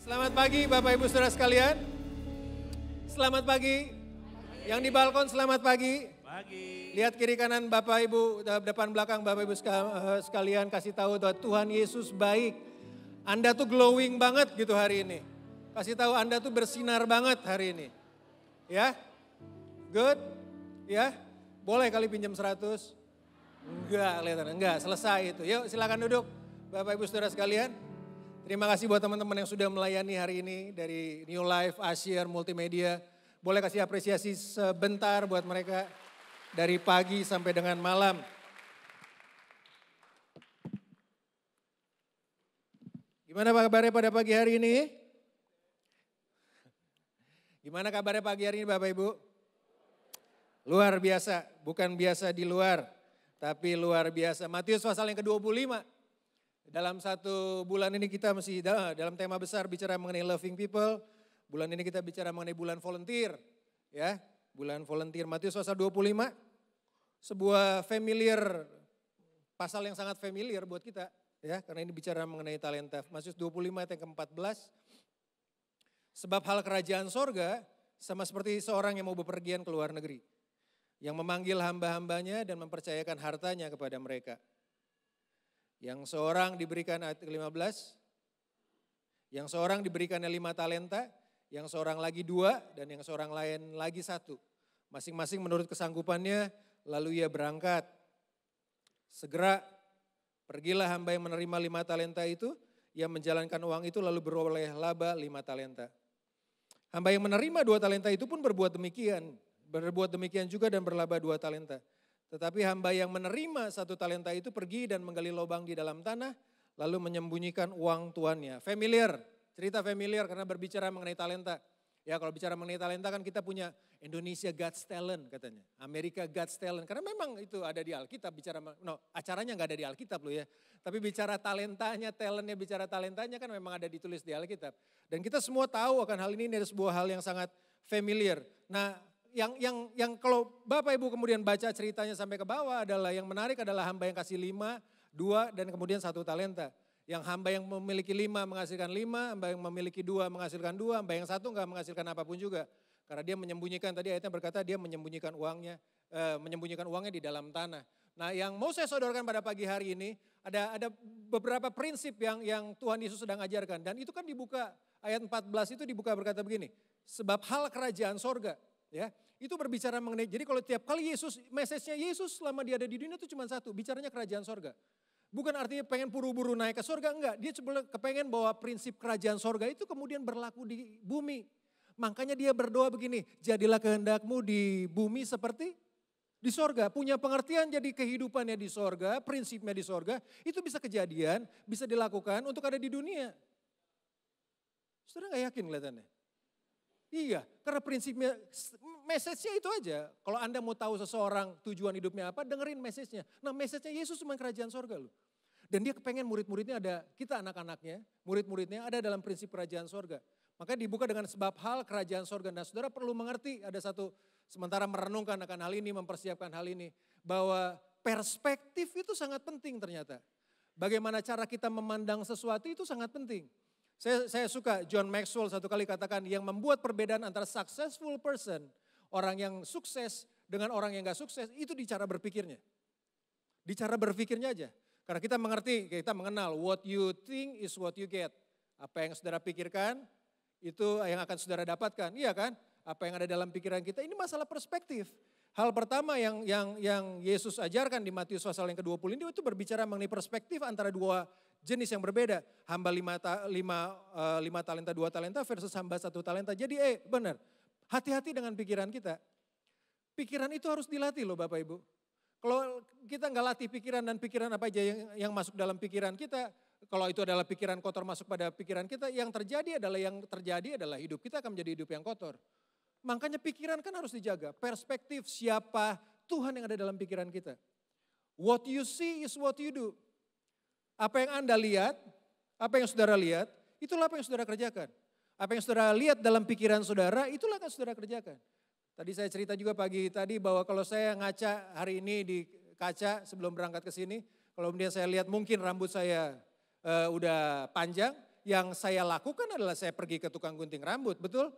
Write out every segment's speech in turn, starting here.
Selamat pagi Bapak Ibu Saudara sekalian. Selamat pagi. Yang di balkon selamat pagi. Pagi. Lihat kiri kanan Bapak Ibu, depan belakang Bapak Ibu sekalian kasih tahu bahwa Tuhan Yesus baik. Anda tuh glowing banget gitu hari ini. Kasih tahu Anda tuh bersinar banget hari ini. Ya? Good? Ya? Boleh kali pinjam 100? Enggak, kelihatan. Enggak, selesai itu. Yuk silakan duduk Bapak Ibu Saudara sekalian. Terima kasih buat teman-teman yang sudah melayani hari ini dari New Life, Asia, Multimedia. Boleh kasih apresiasi sebentar buat mereka dari pagi sampai dengan malam. Gimana kabarnya pada pagi hari ini? Gimana kabarnya pagi hari ini Bapak Ibu? Luar biasa, bukan biasa di luar, tapi luar biasa. Matius pasal yang ke-25. Dalam satu bulan ini kita masih dalam tema besar bicara mengenai loving people. Bulan ini kita bicara mengenai bulan volunteer. Ya, bulan volunteer. Matius pasal 25. Sebuah familiar, pasal yang sangat familiar buat kita. Ya, karena ini bicara mengenai talenta. Matius 25 ayat yang ke-14. Sebab hal kerajaan sorga sama seperti seorang yang mau bepergian ke luar negeri. Yang memanggil hamba-hambanya dan mempercayakan hartanya kepada mereka. Yang seorang diberikan ayat ke-15, yang seorang diberikannya 5 talenta, yang seorang lagi 2, dan yang seorang lain lagi 1. Masing-masing menurut kesanggupannya, lalu ia berangkat. Segera pergilah hamba yang menerima 5 talenta itu, ia menjalankan uang itu lalu beroleh laba 5 talenta. Hamba yang menerima 2 talenta itu pun berbuat demikian juga dan berlaba 2 talenta. Tetapi hamba yang menerima 1 talenta itu pergi dan menggali lubang di dalam tanah, lalu menyembunyikan uang tuannya. Familiar, cerita familiar karena berbicara mengenai talenta. Ya kalau bicara mengenai talenta kan kita punya Indonesia God's Talent katanya. Amerika God's Talent, karena memang itu ada di Alkitab. Acaranya nggak ada di Alkitab loh ya. Tapi bicara talentanya, bicara talentanya kan memang ada ditulis di Alkitab. Dan kita semua tahu akan hal ini ada sebuah hal yang sangat familiar. Nah, yang kalau Bapak Ibu kemudian baca ceritanya sampai ke bawah adalah yang menarik adalah hamba yang kasih 5, 2 dan kemudian 1 talenta. Yang hamba yang memiliki 5 menghasilkan 5, hamba yang memiliki 2 menghasilkan 2, hamba yang 1 enggak menghasilkan apapun juga. Karena dia menyembunyikan, tadi ayatnya berkata dia menyembunyikan uangnya di dalam tanah. Nah yang mau saya sodorkan pada pagi hari ini ada beberapa prinsip yang Tuhan Yesus sedang ajarkan. Dan itu kan dibuka, ayat 14 itu dibuka berkata begini, sebab hal kerajaan sorga. Ya, itu berbicara mengenai, jadi kalau tiap kali message-nya Yesus selama dia ada di dunia itu cuma satu, bicaranya kerajaan sorga. Bukan artinya pengen buru-buru naik ke sorga, enggak. Dia cuma kepengen bahwa prinsip kerajaan sorga itu kemudian berlaku di bumi. Makanya dia berdoa begini, jadilah kehendakmu di bumi seperti di sorga. Punya pengertian jadi kehidupannya di sorga, prinsipnya di sorga, itu bisa kejadian, bisa dilakukan untuk ada di dunia. Saudara gak yakin kelihatannya? Iya, karena prinsipnya, message-nya itu aja. Kalau Anda mau tahu seseorang tujuan hidupnya apa, dengerin message-nya. Nah message-nya Yesus cuma kerajaan sorga loh. Dan dia kepengen murid-muridnya ada, kita anak-anaknya, murid-muridnya ada dalam prinsip kerajaan sorga. Makanya dibuka dengan sebab hal kerajaan sorga. Nah saudara perlu mengerti, ada satu, sementara merenungkan akan hal ini, mempersiapkan hal ini. Bahwa perspektif itu sangat penting ternyata. Bagaimana cara kita memandang sesuatu itu sangat penting. Saya suka John Maxwell satu kali katakan yang membuat perbedaan antara successful person, orang yang sukses dengan orang yang gak sukses itu di cara berpikirnya. Di cara berpikirnya aja. Karena kita mengerti, kita mengenal what you think is what you get. Apa yang saudara pikirkan itu yang akan saudara dapatkan. Iya kan? Apa yang ada dalam pikiran kita ini masalah perspektif. Hal pertama yang Yesus ajarkan di Matius pasal yang ke-20 ini itu berbicara mengenai perspektif antara dua jenis yang berbeda. Hamba 5 talenta 2 talenta versus hamba 1 talenta. Jadi benar, hati-hati dengan pikiran kita. Pikiran itu harus dilatih loh Bapak Ibu. Kalau kita nggak latih pikiran dan pikiran apa aja yang masuk dalam pikiran kita. Kalau itu adalah pikiran kotor masuk pada pikiran kita. Yang terjadi adalah hidup kita akan menjadi hidup yang kotor. Makanya pikiran kan harus dijaga. Perspektif siapa Tuhan yang ada dalam pikiran kita. What you see is what you do. Apa yang Anda lihat, apa yang saudara lihat, itulah apa yang saudara kerjakan. Apa yang saudara lihat dalam pikiran saudara, itulah yang saudara kerjakan. Tadi saya cerita juga pagi tadi bahwa kalau saya ngaca hari ini di kaca sebelum berangkat ke sini, kalau kemudian saya lihat mungkin rambut saya udah panjang, yang saya lakukan adalah saya pergi ke tukang gunting rambut, betul?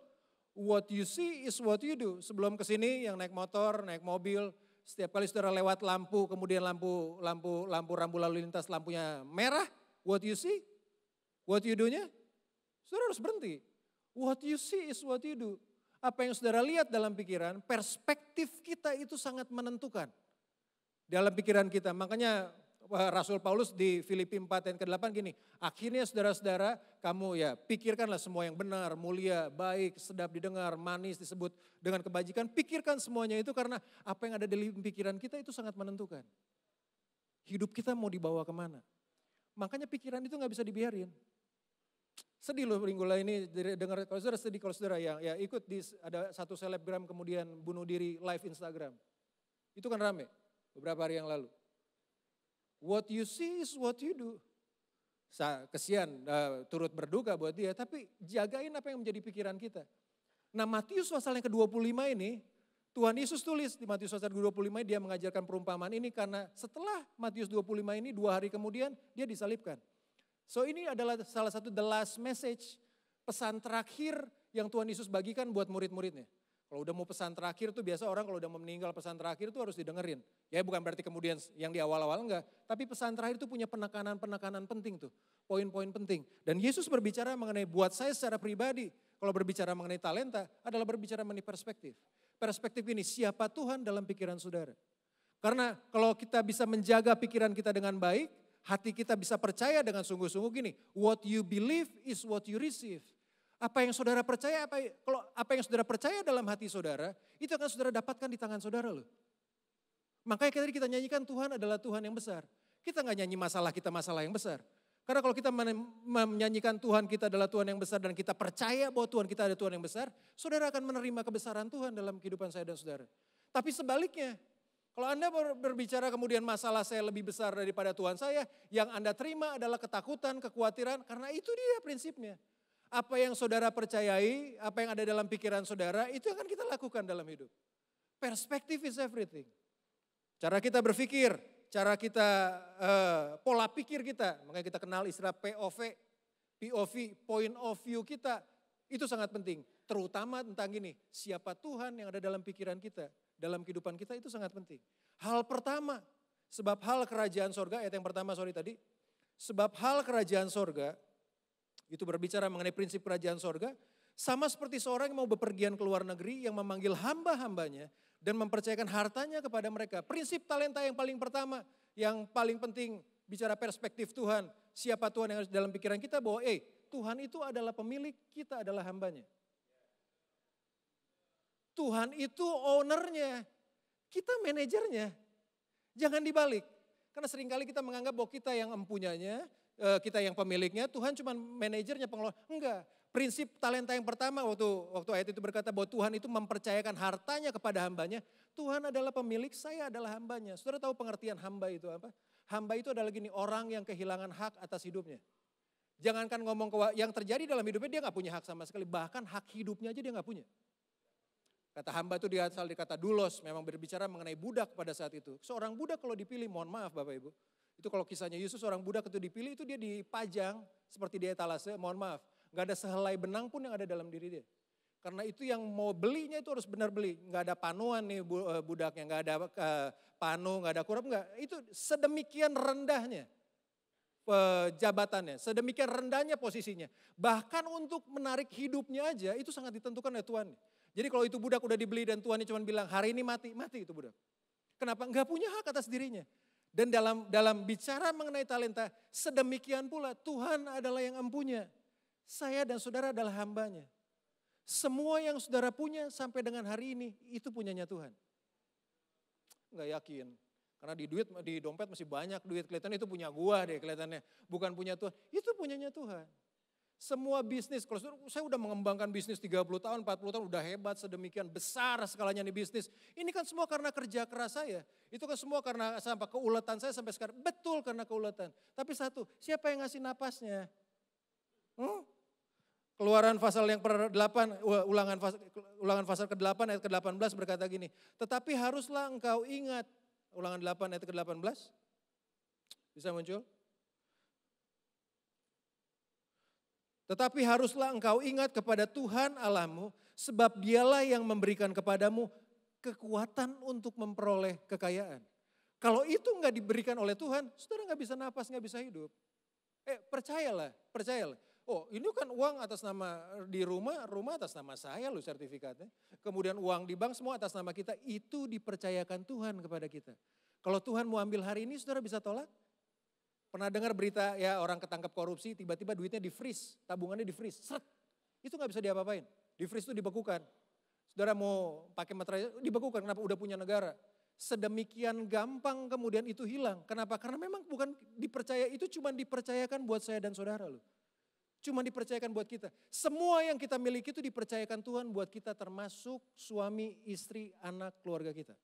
What you see is what you do. Sebelum ke sini yang naik motor, naik mobil, setiap kali saudara lewat lampu, kemudian lampu rambu lalu lintas lampunya merah, what you see, what you do-nya, saudara harus berhenti. What you see is what you do. Apa yang saudara lihat dalam pikiran, perspektif kita itu sangat menentukan. Dalam pikiran kita, makanya Rasul Paulus di Filipi 4 ayat ke-8 gini, akhirnya saudara-saudara kamu ya pikirkanlah semua yang benar, mulia, baik, sedap didengar, manis disebut dengan kebajikan. Pikirkan semuanya itu karena apa yang ada di pikiran kita itu sangat menentukan. Hidup kita mau dibawa kemana. Makanya pikiran itu gak bisa dibiarin. Sedih loh minggu ini dengar kalau saudara sedih kalau saudara ya ikut di ada satu selebgram kemudian bunuh diri live Instagram. Itu kan rame beberapa hari yang lalu. What you see is what you do. Kesian turut berduka buat dia, tapi jagain apa yang menjadi pikiran kita. Nah Matius pasal yang ke-25 ini, Tuhan Yesus tulis di Matius pasal ke-25 dia mengajarkan perumpamaan ini karena setelah Matius 25 ini 2 hari kemudian dia disalibkan. So ini adalah salah satu the last message, pesan terakhir yang Tuhan Yesus bagikan buat murid-muridnya. Kalau udah mau pesan terakhir tuh biasa orang kalau udah mau meninggal pesan terakhir tuh harus didengerin. Ya bukan berarti kemudian yang di awal-awal enggak. Tapi pesan terakhir itu punya penekanan-penekanan penting tuh. Poin-poin penting. Dan Yesus berbicara mengenai buat saya secara pribadi. Kalau berbicara mengenai talenta adalah berbicara mengenai perspektif. Perspektif ini siapa Tuhan dalam pikiran saudara. Karena kalau kita bisa menjaga pikiran kita dengan baik. Hati kita bisa percaya dengan sungguh-sungguh gini. What you believe is what you receive. Apa yang saudara percaya, apa yang saudara percaya dalam hati saudara, itu akan saudara dapatkan di tangan saudara loh. Makanya tadi kita nyanyikan Tuhan adalah Tuhan yang besar. Kita gak nyanyi masalah kita masalah yang besar. Karena kalau kita menyanyikan Tuhan kita adalah Tuhan yang besar dan kita percaya bahwa Tuhan kita adalah Tuhan yang besar, saudara akan menerima kebesaran Tuhan dalam kehidupan saya dan saudara. Tapi sebaliknya, kalau Anda berbicara kemudian masalah saya lebih besar daripada Tuhan saya, yang Anda terima adalah ketakutan, kekhawatiran, karena itu dia prinsipnya. Apa yang saudara percayai, apa yang ada dalam pikiran saudara, itu akan kita lakukan dalam hidup. Perspektif is everything. Cara kita berpikir, cara kita, pola pikir kita, makanya kita kenal istilah POV, point of view kita, itu sangat penting. Terutama tentang gini, siapa Tuhan yang ada dalam pikiran kita, dalam kehidupan kita itu sangat penting. Hal pertama, sebab hal kerajaan sorga, ayat yang pertama tadi, sebab hal kerajaan sorga, itu berbicara mengenai prinsip kerajaan sorga, sama seperti seorang yang mau bepergian ke luar negeri yang memanggil hamba-hambanya dan mempercayakan hartanya kepada mereka. Prinsip talenta yang paling pertama, yang paling penting bicara perspektif Tuhan. Siapa Tuhan yang harus dalam pikiran kita bahwa Tuhan itu adalah pemilik, kita adalah hambanya. Tuhan itu ownernya, kita manajernya. Jangan dibalik. Karena seringkali kita menganggap bahwa kita yang empunyanya, kita yang pemiliknya, Tuhan cuma manajernya, pengelola. Enggak, prinsip talenta yang pertama waktu ayat itu berkata bahwa Tuhan itu mempercayakan hartanya kepada hambanya. Tuhan adalah pemilik, saya adalah hambanya. Saudara tahu pengertian hamba itu apa? Hamba itu adalah gini, orang yang kehilangan hak atas hidupnya. Jangankan ngomong yang terjadi dalam hidupnya dia gak punya hak sama sekali. Bahkan hak hidupnya aja dia gak punya. Kata hamba itu diasal dari kata doulos, memang berbicara mengenai budak pada saat itu. Seorang budak kalau dipilih, mohon maaf Bapak Ibu. Itu kalau kisahnya Yesus orang budak itu dipilih itu dia dipajang seperti di etalase, mohon maaf. Gak ada sehelai benang pun yang ada dalam diri dia. Karena itu yang mau belinya itu harus benar beli. Gak ada panuan nih budaknya, gak ada panu, gak ada kurap, enggak. Itu sedemikian rendahnya jabatannya, sedemikian rendahnya posisinya. Bahkan untuk menarik hidupnya aja itu sangat ditentukan oleh Tuhan. Jadi kalau itu budak udah dibeli dan Tuhan cuma bilang hari ini mati, mati itu budak. Kenapa? Gak punya hak atas dirinya. Dan dalam bicara mengenai talenta, sedemikian pula Tuhan adalah yang empunya. Saya dan saudara adalah hambanya. Semua yang saudara punya sampai dengan hari ini, itu punyanya Tuhan. Enggak yakin. Karena di dompet masih banyak duit, kelihatannya itu punya gua deh kelihatannya. Bukan punya Tuhan, itu punyanya Tuhan. Semua bisnis, kalau saya udah mengembangkan bisnis 30 tahun, 40 tahun, udah hebat sedemikian besar skalanya nih bisnis. Ini kan semua karena kerja keras saya. Itu kan semua karena sampai keuletan saya sampai sekarang. Betul karena keuletan. Tapi satu, siapa yang ngasih napasnya? Keluaran pasal yang ke-8, ulangan pasal ke-8 ayat ke-18 berkata gini. Tetapi haruslah engkau ingat, ulangan 8 ayat ke-18. Bisa muncul? Tetapi haruslah engkau ingat kepada Tuhan Allahmu, sebab dialah yang memberikan kepadamu kekuatan untuk memperoleh kekayaan. Kalau itu enggak diberikan oleh Tuhan, saudara enggak bisa napas, enggak bisa hidup. Percayalah. Oh, ini kan uang atas nama di rumah atas nama saya loh sertifikatnya. Kemudian uang di bank semua atas nama kita, itu dipercayakan Tuhan kepada kita. Kalau Tuhan mau ambil hari ini, saudara bisa tolak? Pernah dengar berita ya orang ketangkap korupsi, tiba-tiba duitnya di-freeze, tabungannya di-freeze, seret. Itu gak bisa diapa-apain, di-freeze itu dibekukan. Saudara mau pakai materai, dibekukan, kenapa? Udah punya negara. Sedemikian gampang kemudian itu hilang. Kenapa? Karena memang bukan dipercaya, itu cuma dipercayakan buat saya dan saudara loh. Cuma dipercayakan buat kita. Semua yang kita miliki itu dipercayakan Tuhan buat kita, termasuk suami, istri, anak, keluarga kita.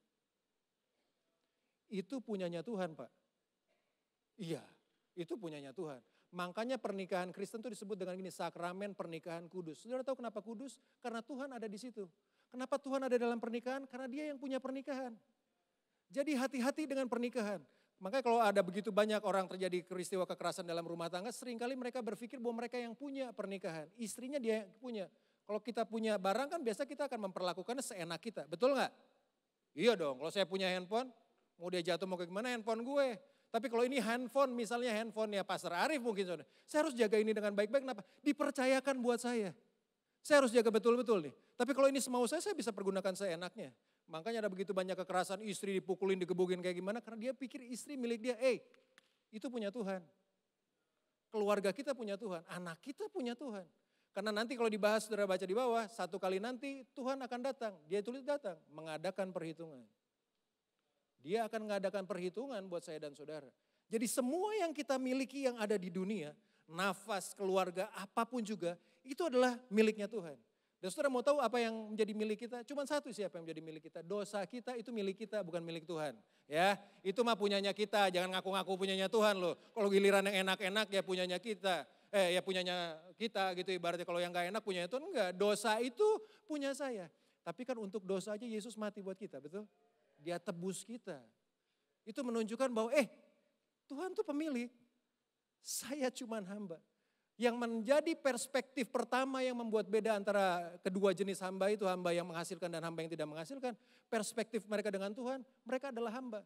Itu punyanya Tuhan, Pak. Iya, itu punyanya Tuhan. Makanya pernikahan Kristen itu disebut dengan gini, sakramen pernikahan kudus. Saudara tahu kenapa kudus? Karena Tuhan ada di situ. Kenapa Tuhan ada dalam pernikahan? Karena Dia yang punya pernikahan. Jadi hati-hati dengan pernikahan. Makanya kalau ada begitu banyak orang terjadi peristiwa kekerasan dalam rumah tangga, seringkali mereka berpikir bahwa mereka yang punya pernikahan. Istrinya dia yang punya. Kalau kita punya barang kan biasa kita akan memperlakukannya seenak kita. Betul nggak? Iya dong, kalau saya punya handphone, mau dia jatuh mau ke gimana handphone gue. Tapi kalau ini handphone, misalnya handphone ya Pastor Arief mungkin. Saya harus jaga ini dengan baik-baik, kenapa? Dipercayakan buat saya. Saya harus jaga betul-betul nih. Tapi kalau ini semau saya bisa pergunakan seenaknya. Makanya ada begitu banyak kekerasan, istri dipukulin, digebugin kayak gimana. Karena dia pikir istri milik dia, itu punya Tuhan. Keluarga kita punya Tuhan, anak kita punya Tuhan. Karena nanti kalau dibahas, saudara baca di bawah, satu kali nanti Tuhan akan datang. Dia tulis datang, mengadakan perhitungan. Dia akan mengadakan perhitungan buat saya dan saudara. Jadi semua yang kita miliki yang ada di dunia, nafas, keluarga, apapun juga, itu adalah miliknya Tuhan. Dan saudara mau tahu apa yang menjadi milik kita? Cuma satu sih apa yang menjadi milik kita. Dosa kita itu milik kita, bukan milik Tuhan. Ya, itu mah punyanya kita, jangan ngaku-ngaku punyanya Tuhan loh. Kalau giliran yang enak-enak ya punyanya kita. Ya punyanya kita gitu ibaratnya, kalau yang gak enak punyanya Tuhan, enggak. Dosa itu punya saya. Tapi kan untuk dosa aja Yesus mati buat kita, betul? Dia tebus kita. Itu menunjukkan bahwa Tuhan tuh pemilik. Saya cuman hamba. Yang menjadi perspektif pertama yang membuat beda antara kedua jenis hamba itu, hamba yang menghasilkan dan hamba yang tidak menghasilkan. Perspektif mereka dengan Tuhan, mereka adalah hamba.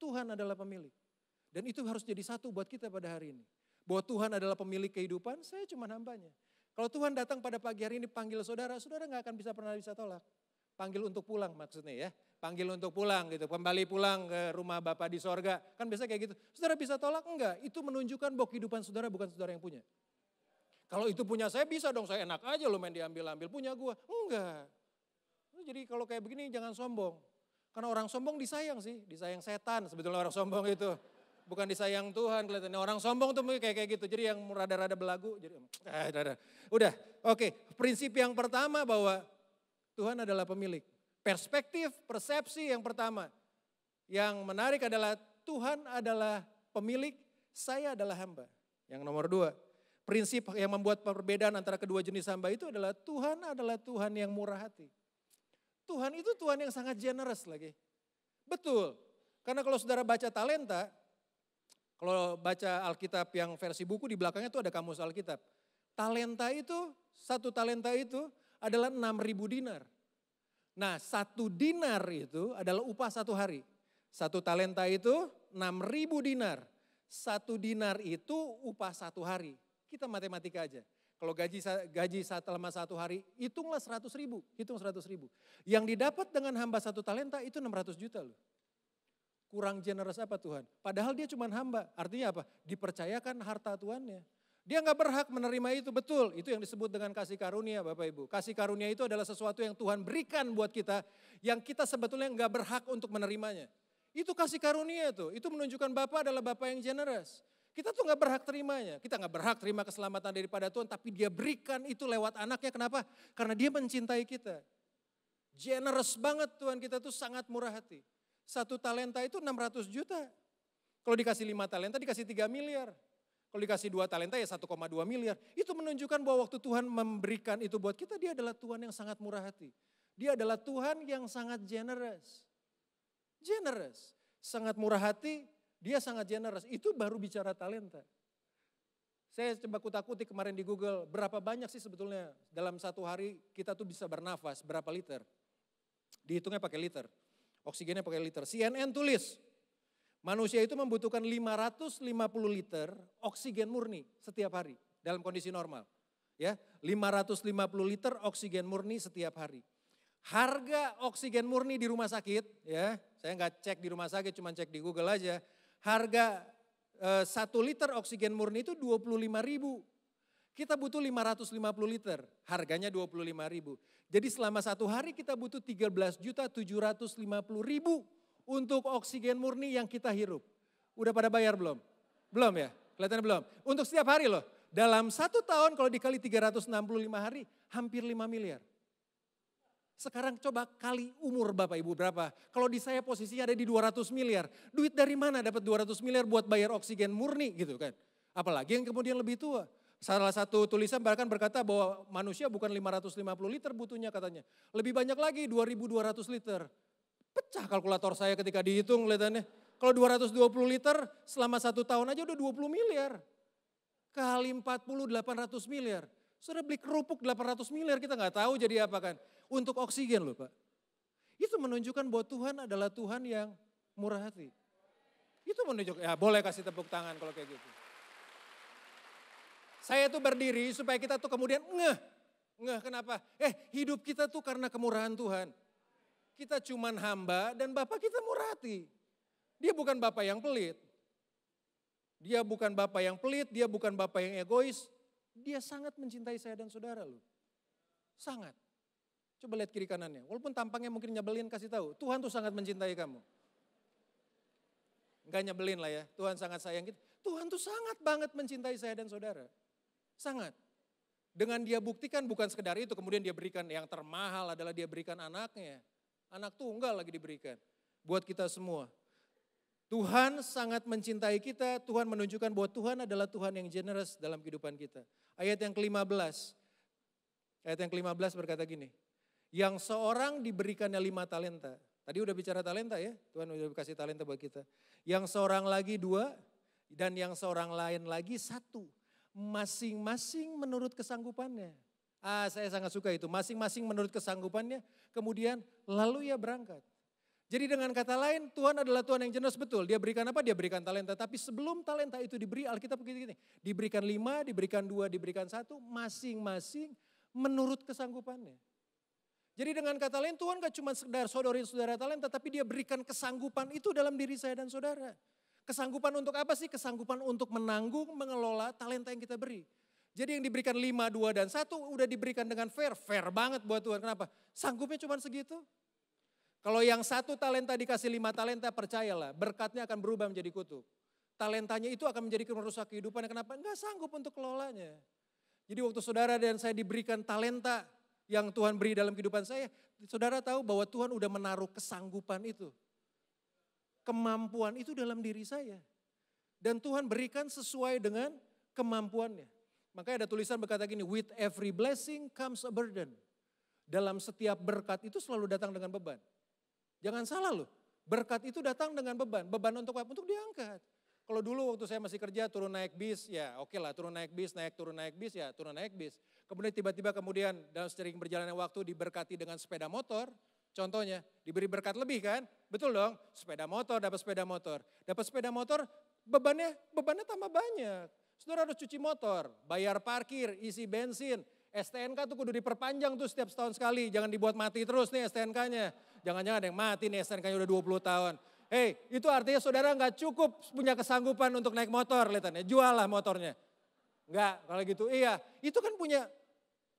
Tuhan adalah pemilik. Dan itu harus jadi satu buat kita pada hari ini. Bahwa Tuhan adalah pemilik kehidupan, saya cuma hambanya. Kalau Tuhan datang pada pagi hari ini panggil saudara, saudara gak akan pernah bisa tolak. Panggil untuk pulang maksudnya ya. Panggil untuk pulang gitu, kembali pulang ke rumah Bapa di sorga. Kan biasa kayak gitu. Saudara bisa tolak? Enggak, itu menunjukkan bahwa kehidupan saudara bukan saudara yang punya. Kalau itu punya saya bisa dong, saya enak aja lo main diambil-ambil, punya gue. Enggak. Jadi kalau kayak begini jangan sombong. Karena orang sombong disayang sih, disayang setan sebetulnya orang sombong itu. Bukan disayang Tuhan kelihatannya. Orang sombong tuh kayak gitu, jadi yang rada-rada belagu. Jadi, udah, oke. Prinsip yang pertama bahwa Tuhan adalah pemilik. Perspektif, persepsi yang pertama. Yang menarik adalah Tuhan adalah pemilik, saya adalah hamba. Yang nomor dua. Prinsip yang membuat perbedaan antara kedua jenis hamba itu adalah Tuhan yang murah hati. Tuhan itu Tuhan yang sangat generous lagi. Betul. Karena kalau saudara baca talenta, kalau baca Alkitab yang versi buku di belakangnya itu ada kamus Alkitab. Satu talenta itu adalah 6.000 dinar. Nah 1 dinar itu adalah upah 1 hari. 1 talenta itu 6.000 dinar. 1 dinar itu upah 1 hari. Kita matematika aja. Kalau gaji selama 1 hari, hitunglah 100.000. Hitung 100.000. Yang didapat dengan hamba 1 talenta itu 600 juta loh. Kurang generous apa Tuhan? Padahal dia cuma hamba. Artinya apa? Dipercayakan harta Tuhannya. Dia gak berhak menerima itu, betul. Itu yang disebut dengan kasih karunia Bapak Ibu. Kasih karunia itu adalah sesuatu yang Tuhan berikan buat kita. Yang kita sebetulnya gak berhak untuk menerimanya. Itu kasih karunia tuh. Itu menunjukkan Bapak adalah Bapak yang generous. Kita tuh gak berhak terimanya. Kita gak berhak terima keselamatan daripada Tuhan. Tapi dia berikan itu lewat anaknya. Kenapa? Karena dia mencintai kita. Generous banget Tuhan kita tuh sangat murah hati. 1 talenta itu 600 juta. Kalau dikasih 5 talenta dikasih 3 miliar. Kalau dikasih 2 talenta ya 1,2 miliar. Itu menunjukkan bahwa waktu Tuhan memberikan itu buat kita, dia adalah Tuhan yang sangat murah hati. Dia adalah Tuhan yang sangat generous. Generous. Sangat murah hati. Dia sangat generous, itu baru bicara talenta. Saya coba kutak-kutik kemarin di Google, berapa banyak sih sebetulnya dalam satu hari kita tuh bisa bernafas, berapa liter. Dihitungnya pakai liter, oksigennya pakai liter. CNN tulis, manusia itu membutuhkan 550 liter oksigen murni setiap hari dalam kondisi normal. Ya, 550 liter oksigen murni setiap hari. Harga oksigen murni di rumah sakit, ya, saya nggak cek di rumah sakit, cuma cek di Google aja. Harga 1 liter oksigen murni itu 25.000. Kita butuh 550 liter, harganya 25.000. Jadi selama satu hari kita butuh 13.750.000 untuk oksigen murni yang kita hirup. Udah pada bayar belum? Belum ya? Kelihatannya belum. Untuk setiap hari loh. Dalam 1 tahun kalau dikali 365 hari, hampir 5 miliar. Sekarang coba kali umur Bapak Ibu berapa. Kalau di saya posisinya ada di 200 miliar. Duit dari mana dapat 200 miliar buat bayar oksigen murni gitu kan. Apalagi yang kemudian lebih tua. Salah satu tulisan bahkan berkata bahwa manusia bukan 550 liter butuhnya katanya. Lebih banyak lagi 2.200 liter. Pecah kalkulator saya ketika dihitung kelihatannya. Kalau 220 liter selama 1 tahun aja udah 20 miliar. Kali 40 800 miliar. Sudah beli kerupuk 800 miliar kita nggak tahu jadi apa kan. Untuk oksigen loh Pak. Itu menunjukkan bahwa Tuhan adalah Tuhan yang murah hati. Itu menunjukkan, ya boleh kasih tepuk tangan kalau kayak gitu. Saya tuh berdiri supaya kita tuh kemudian ngeh kenapa? Hidup kita tuh karena kemurahan Tuhan. Kita cuman hamba dan Bapak kita murah hati. Dia bukan Bapak yang pelit. Dia bukan Bapak yang pelit, dia bukan Bapak yang egois. Dia sangat mencintai saya dan saudara loh. Sangat. Coba lihat kiri kanannya. Walaupun tampangnya mungkin nyebelin, kasih tahu. Tuhan tuh sangat mencintai kamu. Enggak nyebelin lah ya. Tuhan sangat sayang kita. Tuhan tuh sangat banget mencintai saya dan saudara. Sangat. Dengan dia buktikan bukan sekedar itu. Kemudian dia berikan yang termahal adalah dia berikan anaknya. Anak tunggal lagi diberikan. Buat kita semua. Tuhan sangat mencintai kita. Tuhan menunjukkan bahwa Tuhan adalah Tuhan yang generous dalam kehidupan kita. Ayat yang ke-15. Ayat yang ke-15 berkata gini. Yang seorang diberikannya 5 talenta. Tadi udah bicara talenta ya, Tuhan udah kasih talenta buat kita. Yang seorang lagi 2 dan yang seorang lain lagi 1. Masing-masing menurut kesanggupannya. Saya sangat suka itu, masing-masing menurut kesanggupannya. Kemudian lalu ia berangkat. Jadi dengan kata lain Tuhan adalah Tuhan yang generous betul. Dia berikan apa? Dia berikan talenta. Tapi sebelum talenta itu diberi, Alkitab begini. Diberikan 5, diberikan 2, diberikan 1. Masing-masing menurut kesanggupannya. Jadi dengan kata lain Tuhan gak cuma sekedar saudara talenta, tapi dia berikan kesanggupan itu dalam diri saya dan saudara. Kesanggupan untuk apa sih? Kesanggupan untuk menanggung, mengelola talenta yang kita beri. Jadi yang diberikan 5, 2, dan 1 udah diberikan dengan fair banget buat Tuhan. Kenapa? Sanggupnya cuma segitu. Kalau yang 1 talenta dikasih 5 talenta, percayalah berkatnya akan berubah menjadi kutuk. Talentanya itu akan menjadi merusak kehidupannya. Kenapa? Enggak sanggup untuk kelolanya. Jadi waktu saudara dan saya diberikan talenta, yang Tuhan beri dalam kehidupan saya, saudara tahu bahwa Tuhan udah menaruh kesanggupan itu. Kemampuan itu dalam diri saya. Dan Tuhan berikan sesuai dengan kemampuannya. Makanya ada tulisan berkata gini, with every blessing comes a burden. Dalam setiap berkat itu selalu datang dengan beban. Jangan salah loh, berkat itu datang dengan beban. Beban untuk apa? Untuk diangkat. Kalau dulu waktu saya masih kerja turun naik bis, ya oke lah turun naik bis, turun naik bis, ya turun naik bis. Kemudian tiba-tiba kemudian dalam seiring berjalannya waktu diberkati dengan sepeda motor. Contohnya diberi berkat lebih kan? Betul dong, sepeda motor, dapat sepeda motor. Dapat sepeda motor bebannya tambah banyak. Saudara harus cuci motor, bayar parkir, isi bensin. STNK tuh kudu diperpanjang tuh setiap setahun sekali. Jangan dibuat mati terus nih STNK-nya. Jangan-jangan ada yang mati nih STNK-nya udah 20 tahun. Itu artinya saudara nggak cukup punya kesanggupan untuk naik motor, lihatannya. Jual lah motornya. Enggak, kalau gitu iya. Itu kan punya,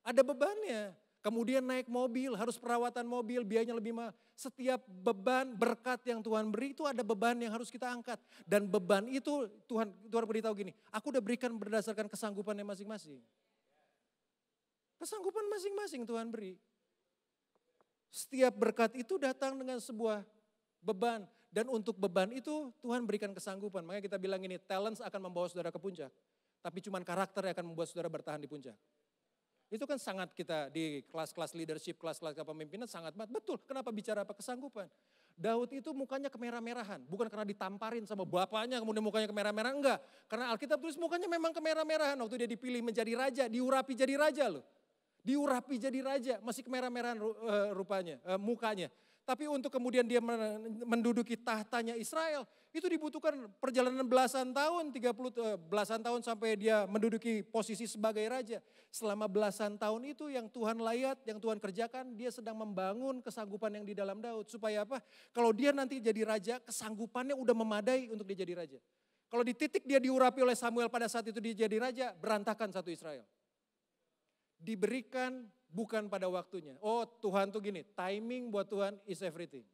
ada bebannya. Kemudian naik mobil, harus perawatan mobil, biayanya lebih mahal. Setiap beban, berkat yang Tuhan beri itu ada beban yang harus kita angkat. Dan beban itu Tuhan beritahu gini, aku udah berikan berdasarkan kesanggupannya masing-masing. Kesanggupan masing-masing Tuhan beri. Setiap berkat itu datang dengan sebuah beban. Dan untuk beban itu Tuhan berikan kesanggupan. Makanya kita bilang ini, talents akan membawa saudara ke puncak. Tapi cuman karakter yang akan membuat saudara bertahan di puncak. Itu kan sangat kita di kelas-kelas leadership, kelas-kelas kepemimpinan sangat banget. Betul, kenapa bicara apa? Kesanggupan. Daud itu mukanya kemerah-merahan, bukan karena ditamparin sama bapaknya kemudian mukanya kemerah-merahan, enggak. Karena Alkitab tulis mukanya memang kemerah-merahan waktu dia dipilih menjadi raja, diurapi jadi raja loh. Diurapi jadi raja, masih kemerah-merahan mukanya. Tapi untuk kemudian dia menduduki tahtanya Israel, itu dibutuhkan perjalanan belasan tahun, 30 belasan tahun sampai dia menduduki posisi sebagai raja. Selama belasan tahun itu yang Tuhan lihat, yang Tuhan kerjakan, dia sedang membangun kesanggupan yang di dalam Daud. Supaya apa? Kalau dia nanti jadi raja, kesanggupannya udah memadai untuk dia jadi raja. Kalau di titik dia diurapi oleh Samuel pada saat itu dia jadi raja, berantakan satu Israel. Diberikan bukan pada waktunya. Oh Tuhan tuh gini, timing buat Tuhan is everything.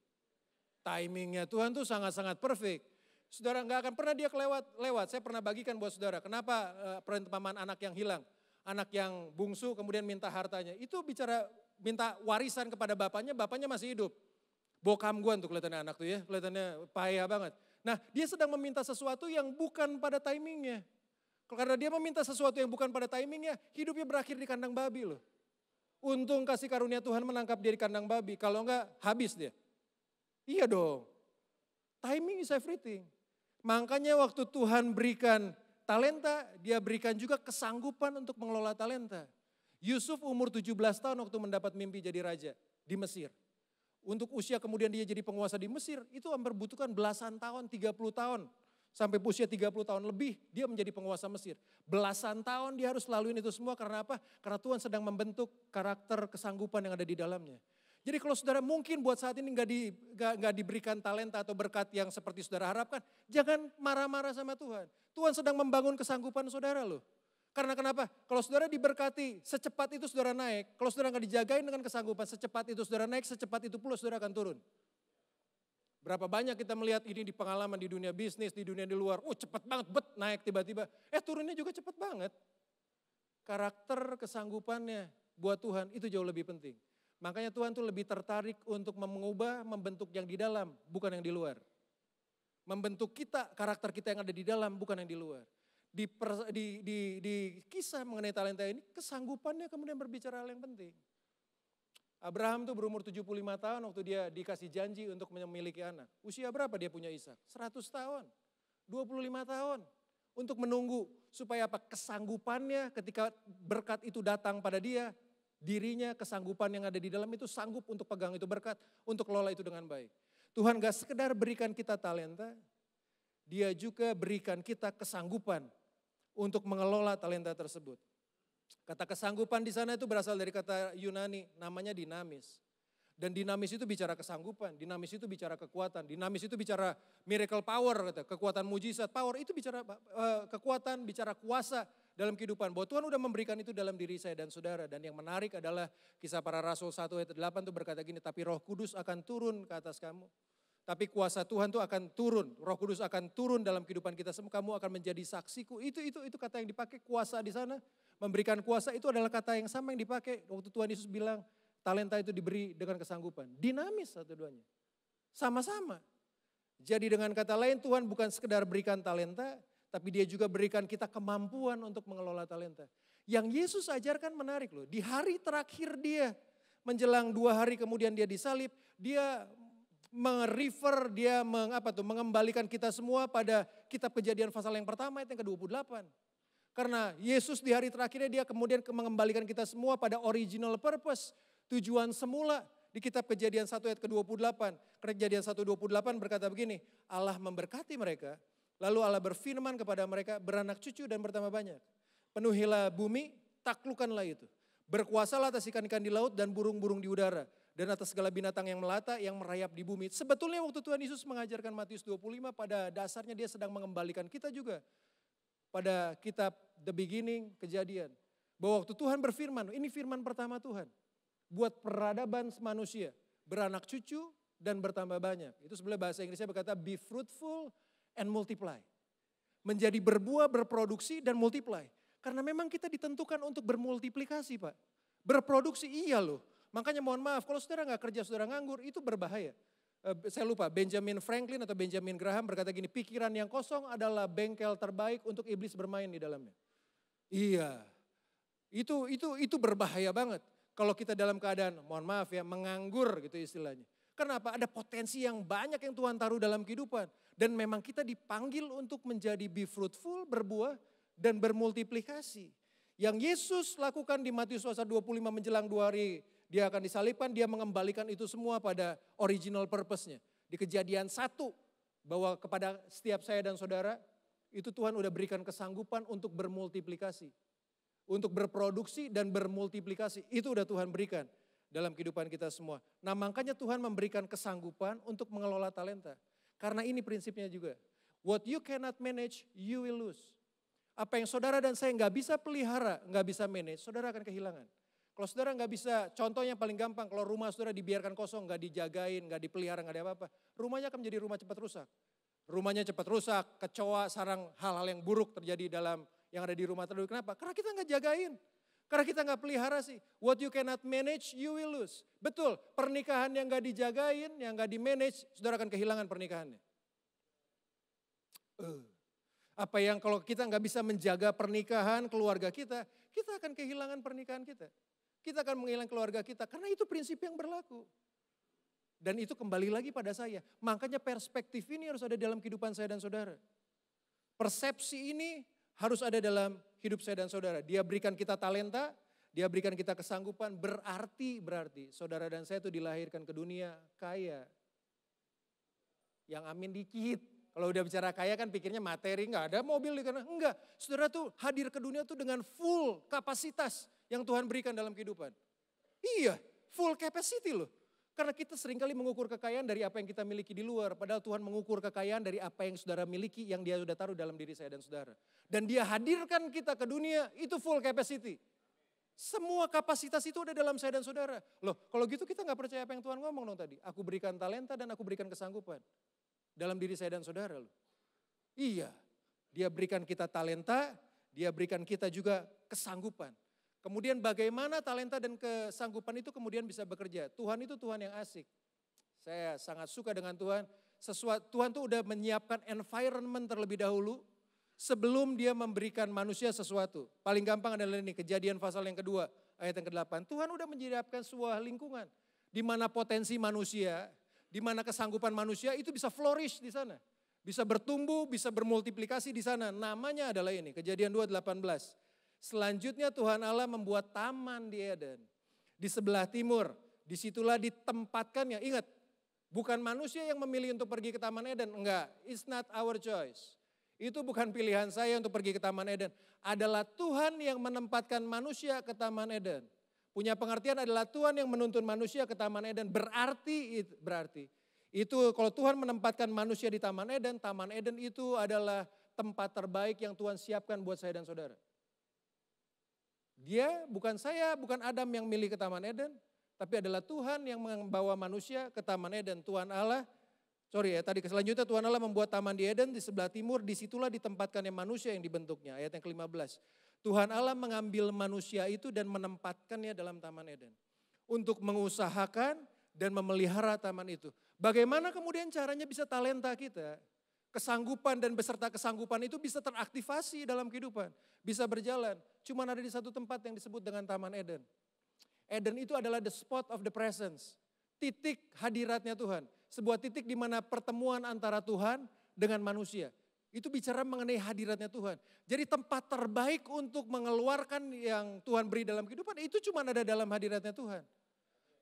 Timingnya Tuhan tuh sangat-sangat perfect. Saudara nggak akan pernah dia lewat. Saya pernah bagikan buat saudara, kenapa perumpamaan anak yang hilang. Anak yang bungsu kemudian minta hartanya. Itu bicara minta warisan kepada bapaknya masih hidup. Bokam gua tuh kelihatannya anak tuh ya, kelihatannya payah banget. Nah dia sedang meminta sesuatu yang bukan pada timingnya. Karena dia meminta sesuatu yang bukan pada timingnya, hidupnya berakhir di kandang babi loh. Untung kasih karunia Tuhan menangkap dia di kandang babi, kalau enggak habis dia. Iya dong, timing is everything. Makanya waktu Tuhan berikan talenta, dia berikan juga kesanggupan untuk mengelola talenta. Yusuf umur 17 tahun waktu mendapat mimpi jadi raja di Mesir. Untuk usia kemudian dia jadi penguasa di Mesir, itu membutuhkan belasan tahun, 30 tahun. Sampai usia 30 tahun lebih dia menjadi penguasa Mesir. Belasan tahun dia harus laluin itu semua karena apa? Karena Tuhan sedang membentuk karakter kesanggupan yang ada di dalamnya. Jadi kalau saudara mungkin buat saat ini nggak diberikan talenta atau berkat yang seperti saudara harapkan, jangan marah-marah sama Tuhan. Tuhan sedang membangun kesanggupan saudara loh. Karena kenapa? Kalau saudara diberkati, secepat itu saudara naik. Kalau saudara nggak dijagain dengan kesanggupan, secepat itu saudara naik, secepat itu pula saudara akan turun. Berapa banyak kita melihat ini di pengalaman di dunia bisnis, di dunia di luar. Oh cepat banget, naik tiba-tiba. Turunnya juga cepat banget. Karakter kesanggupannya buat Tuhan itu jauh lebih penting. Makanya Tuhan tuh lebih tertarik untuk mengubah, membentuk yang di dalam, bukan yang di luar. Membentuk kita, karakter kita yang ada di dalam, bukan yang di luar. Di kisah mengenai talenta ini, kesanggupannya kemudian berbicara hal yang penting. Abraham tuh berumur 75 tahun waktu dia dikasih janji untuk memiliki anak. Usia berapa dia punya Ishak? 100 tahun, 25 tahun. Untuk menunggu supaya apa? Kesanggupannya ketika berkat itu datang pada dia, dirinya kesanggupan yang ada di dalam itu sanggup untuk pegang itu berkat, untuk kelola itu dengan baik. Tuhan gak sekedar berikan kita talenta, dia juga berikan kita kesanggupan untuk mengelola talenta tersebut. Kata kesanggupan di sana itu berasal dari kata Yunani, namanya dinamis. Dan dinamis itu bicara kesanggupan, dinamis itu bicara kekuatan, dinamis itu bicara miracle power, kekuatan mujizat, power itu bicara kekuatan, bicara kuasa dalam kehidupan. Bahwa Tuhan udah memberikan itu dalam diri saya dan saudara. Dan yang menarik adalah Kisah Para Rasul 1 ayat 8 itu berkata gini, tapi Roh Kudus akan turun ke atas kamu. Tapi kuasa Tuhan itu akan turun, Roh Kudus akan turun dalam kehidupan kita semua. Kamu akan menjadi saksiku. Itu kata yang dipakai, kuasa di sana. Memberikan kuasa itu adalah kata yang sama yang dipakai waktu Tuhan Yesus bilang talenta itu diberi dengan kesanggupan. Dinamis satu-duanya. Sama-sama. Jadi dengan kata lain Tuhan bukan sekedar berikan talenta, tapi dia juga berikan kita kemampuan untuk mengelola talenta. Yang Yesus ajarkan menarik loh. Di hari terakhir dia menjelang 2 hari kemudian dia disalib, dia mengembalikan kita semua pada kitab Kejadian pasal yang pertama ayat yang ke-28. Karena Yesus di hari terakhirnya dia kemudian mengembalikan kita semua pada original purpose. Tujuan semula di kitab Kejadian 1 ayat ke-28. Kejadian 1:28 berkata begini, Allah memberkati mereka, lalu Allah berfirman kepada mereka, beranak cucu dan bertambah banyak. Penuhilah bumi, taklukkanlah itu. Berkuasalah atas ikan-ikan di laut dan burung-burung di udara. Dan atas segala binatang yang melata, yang merayap di bumi. Sebetulnya waktu Tuhan Yesus mengajarkan Matius 25, pada dasarnya dia sedang mengembalikan kita juga. Pada kitab The Beginning, Kejadian. Bahwa waktu Tuhan berfirman, ini firman pertama Tuhan. Buat peradaban manusia, beranak cucu dan bertambah banyak. Itu sebenarnya bahasa Inggrisnya berkata be fruitful and multiply. Menjadi berbuah, berproduksi dan multiply. Karena memang kita ditentukan untuk bermultiplikasi Pak. Berproduksi iya loh. Makanya mohon maaf kalau saudara gak kerja, saudara nganggur itu berbahaya. Saya lupa, Benjamin Franklin atau Benjamin Graham berkata gini, pikiran yang kosong adalah bengkel terbaik untuk iblis bermain di dalamnya. Iya, itu berbahaya banget. Kalau kita dalam keadaan, mohon maaf ya, menganggur gitu istilahnya. Kenapa? Ada potensi yang banyak yang Tuhan taruh dalam kehidupan. Dan memang kita dipanggil untuk menjadi be fruitful, berbuah, dan bermultiplikasi. Yang Yesus lakukan di Matius pasal 25 menjelang 2 hari dia akan disalibkan, dia mengembalikan itu semua pada original purpose-nya. Di Kejadian 1, bahwa kepada setiap saya dan saudara, itu Tuhan udah berikan kesanggupan untuk bermultiplikasi. Untuk berproduksi dan bermultiplikasi, itu udah Tuhan berikan dalam kehidupan kita semua. Nah makanya Tuhan memberikan kesanggupan untuk mengelola talenta. Karena ini prinsipnya juga. What you cannot manage, you will lose. Apa yang saudara dan saya nggak bisa pelihara, nggak bisa manage, saudara akan kehilangan. Kalau saudara nggak bisa, contohnya paling gampang, kalau rumah saudara dibiarkan kosong, nggak dijagain, nggak dipelihara, nggak ada apa-apa, rumahnya akan menjadi rumah cepat rusak. Rumahnya cepat rusak, kecoa, sarang, hal-hal yang buruk terjadi dalam yang ada di rumah tersebut. Kenapa? Karena kita nggak jagain. Karena kita nggak pelihara sih. What you cannot manage, you will lose. Betul, pernikahan yang nggak dijagain, yang nggak di-manage, saudara akan kehilangan pernikahannya. Apa yang kalau kita nggak bisa menjaga pernikahan keluarga kita akan kehilangan pernikahan kita. Kita akan menghilangkan keluarga kita, karena itu prinsip yang berlaku. Dan itu kembali lagi pada saya. Makanya perspektif ini harus ada dalam kehidupan saya dan saudara. Persepsi ini harus ada dalam hidup saya dan saudara. Dia berikan kita talenta, dia berikan kita kesanggupan, berarti saudara dan saya itu dilahirkan ke dunia kaya. Yang amin dikit. Kalau udah bicara kaya kan pikirnya materi, enggak ada mobil di sana. Enggak, saudara tuh hadir ke dunia tuh dengan full kapasitas yang Tuhan berikan dalam kehidupan. Iya, full capacity loh. Karena kita seringkali mengukur kekayaan dari apa yang kita miliki di luar. Padahal Tuhan mengukur kekayaan dari apa yang saudara miliki yang dia sudah taruh dalam diri saya dan saudara. Dan dia hadirkan kita ke dunia itu full capacity. Semua kapasitas itu ada dalam saya dan saudara. Loh kalau gitu kita gak percaya apa yang Tuhan ngomong dong tadi. Aku berikan talenta dan aku berikan kesanggupan. Dalam diri saya dan saudara loh. Iya, dia berikan kita talenta, dia berikan kita juga kesanggupan. Kemudian bagaimana talenta dan kesanggupan itu kemudian bisa bekerja. Tuhan itu Tuhan yang asik. Saya sangat suka dengan Tuhan. Tuhan tuh udah menyiapkan environment terlebih dahulu sebelum dia memberikan manusia sesuatu. Paling gampang adalah ini Kejadian pasal yang kedua ayat yang ke-8. Tuhan udah menyiapkan sebuah lingkungan di mana potensi manusia, di mana kesanggupan manusia itu bisa flourish di sana. Bisa bertumbuh, bisa bermultiplikasi di sana. Namanya adalah ini Kejadian 2:18. Selanjutnya Tuhan Allah membuat taman di Eden. Di sebelah timur, disitulah ditempatkannya. Ingat, bukan manusia yang memilih untuk pergi ke Taman Eden. Enggak, it's not our choice. Itu bukan pilihan saya untuk pergi ke Taman Eden. Adalah Tuhan yang menempatkan manusia ke Taman Eden. Punya pengertian adalah Tuhan yang menuntun manusia ke Taman Eden. Berarti itu kalau Tuhan menempatkan manusia di Taman Eden itu adalah tempat terbaik yang Tuhan siapkan buat saya dan saudara. Dia bukan saya, bukan Adam yang milih ke Taman Eden, tapi adalah Tuhan yang membawa manusia ke Taman Eden. Selanjutnya Tuhan Allah membuat taman di Eden di sebelah timur, disitulah ditempatkannya manusia yang dibentuknya. Ayat yang ke-15. Tuhan Allah mengambil manusia itu dan menempatkannya dalam Taman Eden. Untuk mengusahakan dan memelihara taman itu. Bagaimana kemudian caranya bisa talenta kita? Kesanggupan dan beserta kesanggupan itu bisa teraktivasi dalam kehidupan. Bisa berjalan. Cuma ada di satu tempat yang disebut dengan Taman Eden. Eden itu adalah the spot of the presence. Titik hadiratnya Tuhan. Sebuah titik di mana pertemuan antara Tuhan dengan manusia. Itu bicara mengenai hadiratnya Tuhan. Jadi tempat terbaik untuk mengeluarkan yang Tuhan beri dalam kehidupan itu cuma ada dalam hadiratnya Tuhan.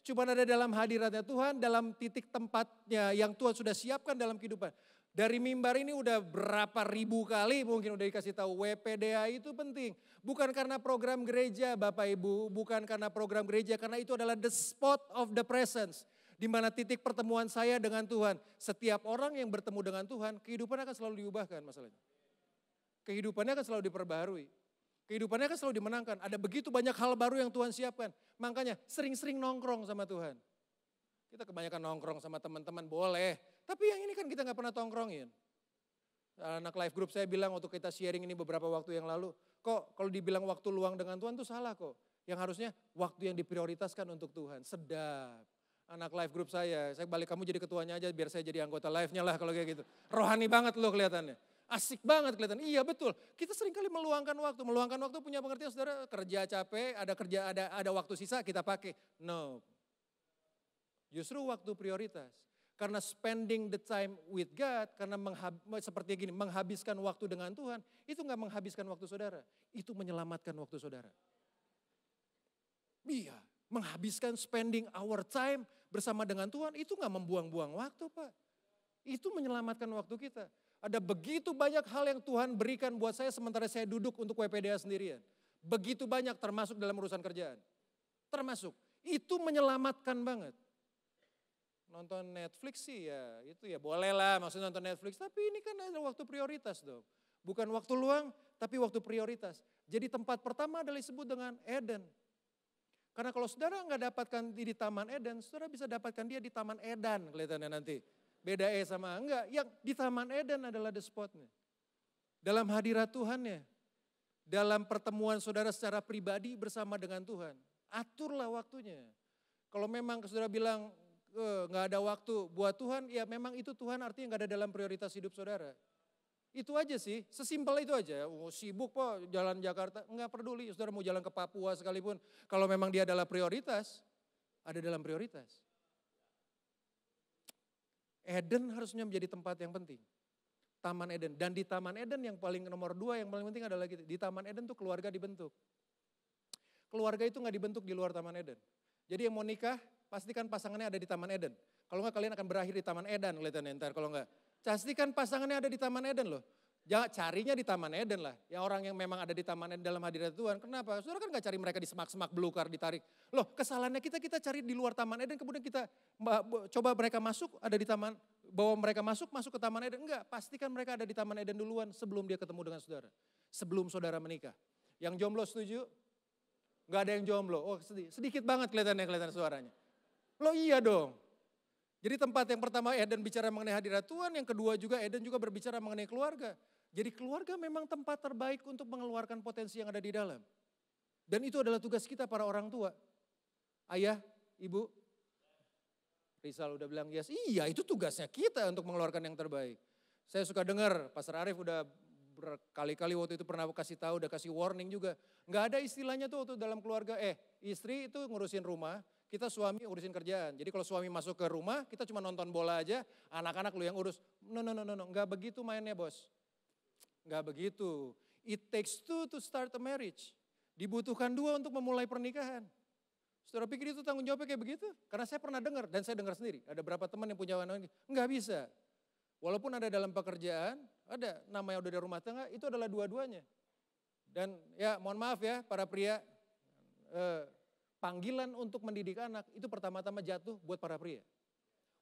Cuma ada dalam hadiratnya Tuhan, dalam titik tempatnya yang Tuhan sudah siapkan dalam kehidupan. Dari mimbar ini udah berapa ribu kali mungkin udah dikasih tahu WPDA itu penting. Bukan karena program gereja Bapak Ibu, bukan karena program gereja, karena itu adalah the spot of the presence. Di mana titik pertemuan saya dengan Tuhan. Setiap orang yang bertemu dengan Tuhan, kehidupannya akan selalu diubahkan masalahnya. Kehidupannya akan selalu diperbaharui. Kehidupannya akan selalu dimenangkan. Ada begitu banyak hal baru yang Tuhan siapkan. Makanya sering-sering nongkrong sama Tuhan. Kita kebanyakan nongkrong sama teman-teman boleh. Tapi yang ini kan kita gak pernah tongkrongin. Anak life group saya bilang waktu kita sharing ini beberapa waktu yang lalu. Kok kalau dibilang waktu luang dengan Tuhan itu salah kok. Yang harusnya waktu yang diprioritaskan untuk Tuhan. Sedap. Anak life group saya balik kamu jadi ketuanya aja biar saya jadi anggota live-nya lah kalau kayak gitu. Rohani banget loh kelihatannya. Asik banget kelihatan. Iya betul. Kita seringkali meluangkan waktu. Meluangkan waktu punya pengertian saudara kerja capek, ada waktu sisa kita pakai. No. Justru waktu prioritas. Karena spending the time with God, karena seperti gini, menghabiskan waktu dengan Tuhan, itu gak menghabiskan waktu saudara. Itu menyelamatkan waktu saudara. Iya, menghabiskan spending our time bersama dengan Tuhan, itu gak membuang-buang waktu Pak. Itu menyelamatkan waktu kita. Ada begitu banyak hal yang Tuhan berikan buat saya sementara saya duduk untuk WPDA sendirian. Begitu banyak termasuk dalam urusan kerjaan. Termasuk, itu menyelamatkan banget. Nonton Netflix sih ya, itu ya boleh lah maksudnya nonton Netflix. Tapi ini kan ada waktu prioritas dong. Bukan waktu luang, tapi waktu prioritas. Jadi tempat pertama adalah disebut dengan Eden. Karena kalau saudara nggak dapatkan di Taman Eden, saudara bisa dapatkan dia di Taman Edan kelihatannya nanti. Beda sama enggak, yang di Taman Eden adalah the spotnya. Dalam hadirat Tuhannya. Dalam pertemuan saudara secara pribadi bersama dengan Tuhan. Aturlah waktunya. Kalau memang saudara bilang, nggak ada waktu buat Tuhan, ya memang itu Tuhan artinya nggak ada dalam prioritas hidup saudara. Itu aja sih, sesimpel itu aja. Sibuk kok jalan Jakarta, nggak peduli. Saudara mau jalan ke Papua sekalipun, kalau memang dia adalah prioritas, ada dalam prioritas. Eden harusnya menjadi tempat yang penting. Taman Eden. Dan di Taman Eden yang paling nomor 2 yang paling penting adalah gitu. Di Taman Eden tuh keluarga dibentuk. Keluarga itu nggak dibentuk di luar Taman Eden. Jadi yang mau nikah, pastikan pasangannya ada di Taman Eden. Kalau enggak kalian akan berakhir di Taman Eden kelihatannya ntar kalau enggak. Pastikan pasangannya ada di Taman Eden loh. Jangan carinya di Taman Eden lah. Yang orang yang memang ada di Taman Eden dalam hadirat Tuhan. Kenapa? Saudara kan enggak cari mereka di semak-semak belukar ditarik. Loh kesalahannya kita cari di luar Taman Eden kemudian kita coba mereka masuk ada di Taman. Bawa mereka masuk ke Taman Eden. Enggak, pastikan mereka ada di Taman Eden duluan sebelum dia ketemu dengan saudara. Sebelum saudara menikah. Yang jomblo setuju? Enggak ada yang jomblo. Oh sedikit banget kelihatan suaranya. Loh iya dong. Jadi tempat yang pertama Eden bicara mengenai hadirat Tuhan, yang kedua juga Eden juga berbicara mengenai keluarga. Jadi keluarga memang tempat terbaik untuk mengeluarkan potensi yang ada di dalam. Dan itu adalah tugas kita para orang tua. Ayah, ibu, Rizal udah bilang yes, iya itu tugasnya kita untuk mengeluarkan yang terbaik. Saya suka dengar Pastor Arief udah berkali-kali waktu itu pernah kasih tahu, udah kasih warning juga. Nggak ada istilahnya tuh waktu dalam keluarga, istri itu ngurusin rumah, kita suami urusin kerjaan. Jadi kalau suami masuk ke rumah, kita cuma nonton bola aja, anak-anak lu yang urus. No, nggak begitu mainnya bos. Nggak begitu. It takes two to start a marriage. Dibutuhkan 2 untuk memulai pernikahan. Saudara pikir itu tanggung jawabnya kayak begitu? Karena saya pernah dengar dan saya dengar sendiri. Ada berapa teman yang punya anak, nggak bisa. Walaupun ada dalam pekerjaan, ada namanya udah dari rumah tangga, itu adalah dua-duanya. Dan ya mohon maaf ya para pria, panggilan untuk mendidik anak itu pertama-tama jatuh buat para pria.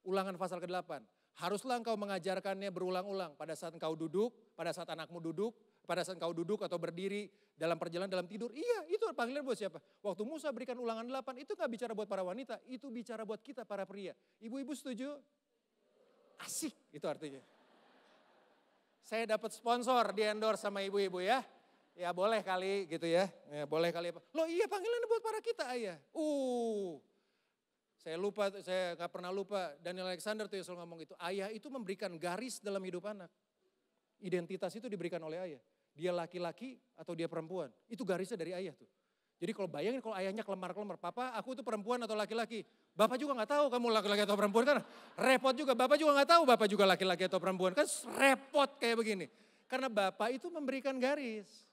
Ulangan pasal ke-8. Haruslah engkau mengajarkannya berulang-ulang pada saat engkau duduk, pada saat anakmu duduk, pada saat engkau duduk atau berdiri dalam perjalanan, dalam tidur. Iya itu panggilan buat siapa? Waktu Musa berikan ulangan 8 itu gak bicara buat para wanita, itu bicara buat kita para pria. Ibu-ibu setuju? Asik itu artinya. Saya dapat sponsor di endorse sama ibu-ibu ya. Ya boleh kali gitu ya. Ya boleh kali. Loh iya panggilan buat para kita ayah. Saya lupa, saya gak pernah lupa. Daniel Alexander tuh yang selalu ngomong gitu. Ayah itu memberikan garis dalam hidup anak. Identitas itu diberikan oleh ayah. Dia laki-laki atau dia perempuan. Itu garisnya dari ayah tuh. Jadi kalau bayangin kalau ayahnya kelemar-kelemar. Papa aku itu perempuan atau laki-laki. Bapak juga gak tahu kamu laki-laki atau perempuan kan. Repot juga. Bapak juga gak tahu bapak juga laki-laki atau perempuan. Kan repot kayak begini. Karena bapak itu memberikan garis.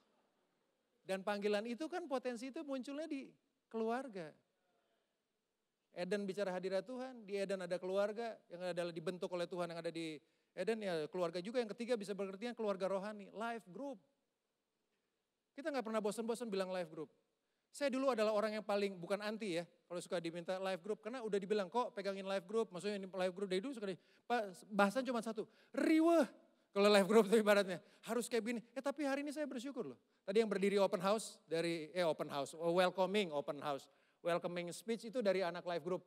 Dan panggilan itu kan potensi itu munculnya di keluarga. Eden bicara hadirat Tuhan, di Eden ada keluarga yang adalah dibentuk oleh Tuhan yang ada di Eden ya keluarga juga. Yang ketiga bisa berarti keluarga rohani, life group. Kita gak pernah bosan-bosan bilang life group. Saya dulu adalah orang yang paling bukan anti ya, kalau suka diminta life group. Karena udah dibilang kok pegangin life group, maksudnya ini life group dari dulu suka bahasan cuma satu, riweh. Kalau life group itu ibaratnya harus kayak gini. Tapi hari ini saya bersyukur loh. Tadi yang berdiri open house welcoming open house. Welcoming speech itu dari anak life group.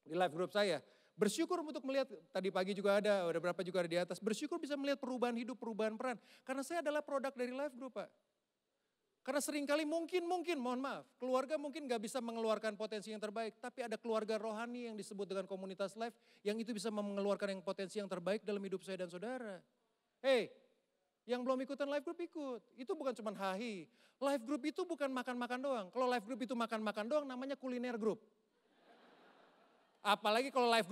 Di life group saya. Bersyukur untuk melihat, tadi pagi juga ada berapa juga ada di atas. Bersyukur bisa melihat perubahan hidup, perubahan peran. Karena saya adalah produk dari life group Pak. Karena seringkali mungkin, mohon maaf. Keluarga mungkin gak bisa mengeluarkan potensi yang terbaik. Tapi ada keluarga rohani yang disebut dengan komunitas life. Yang itu bisa mengeluarkan yang potensi yang terbaik dalam hidup saya dan saudara. Yang belum ikutan life group ikut. Itu bukan cuma hahi. Life group itu bukan makan-makan doang. Kalau life group itu makan-makan doang namanya kuliner group. Apalagi kalau life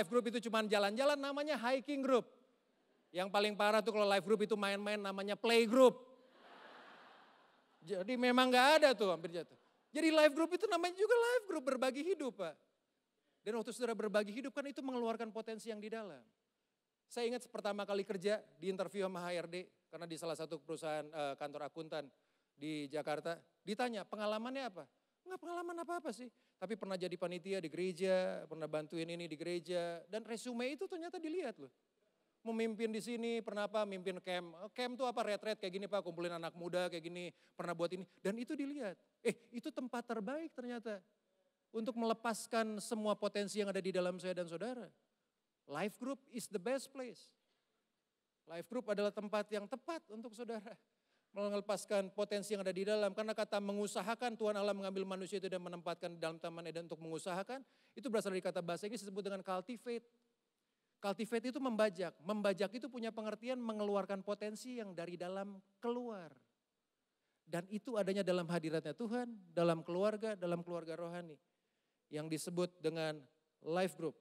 group itu cuma jalan-jalan namanya hiking group. Yang paling parah tuh kalau life group itu main-main namanya play group. Jadi memang gak ada tuh hampir jatuh. Jadi life group itu namanya juga life group, berbagi hidup Pak. Dan waktu saudara berbagi hidup kan itu mengeluarkan potensi yang di dalam. Saya ingat pertama kali kerja di interview sama HRD, karena di salah satu perusahaan kantor akuntan di Jakarta, ditanya pengalamannya apa? Enggak pengalaman apa-apa sih, tapi pernah jadi panitia di gereja, pernah bantuin ini di gereja, dan resume itu ternyata dilihat loh. Memimpin di sini, pernah apa, mimpin camp. Camp tuh apa, retret kayak gini Pak, kumpulin anak muda kayak gini, pernah buat ini. Dan itu dilihat, itu tempat terbaik ternyata. Untuk melepaskan semua potensi yang ada di dalam saya dan saudara. Life group is the best place. Life group adalah tempat yang tepat untuk saudara. Melepaskan potensi yang ada di dalam. Karena kata mengusahakan, Tuhan Allah mengambil manusia itu dan menempatkan dalam taman Eden untuk mengusahakan. Itu berasal dari kata bahasa Inggris disebut dengan cultivate. Cultivate itu membajak. Membajak itu punya pengertian mengeluarkan potensi yang dari dalam keluar. Dan itu adanya dalam hadiratnya Tuhan, dalam keluarga rohani. Yang disebut dengan life group.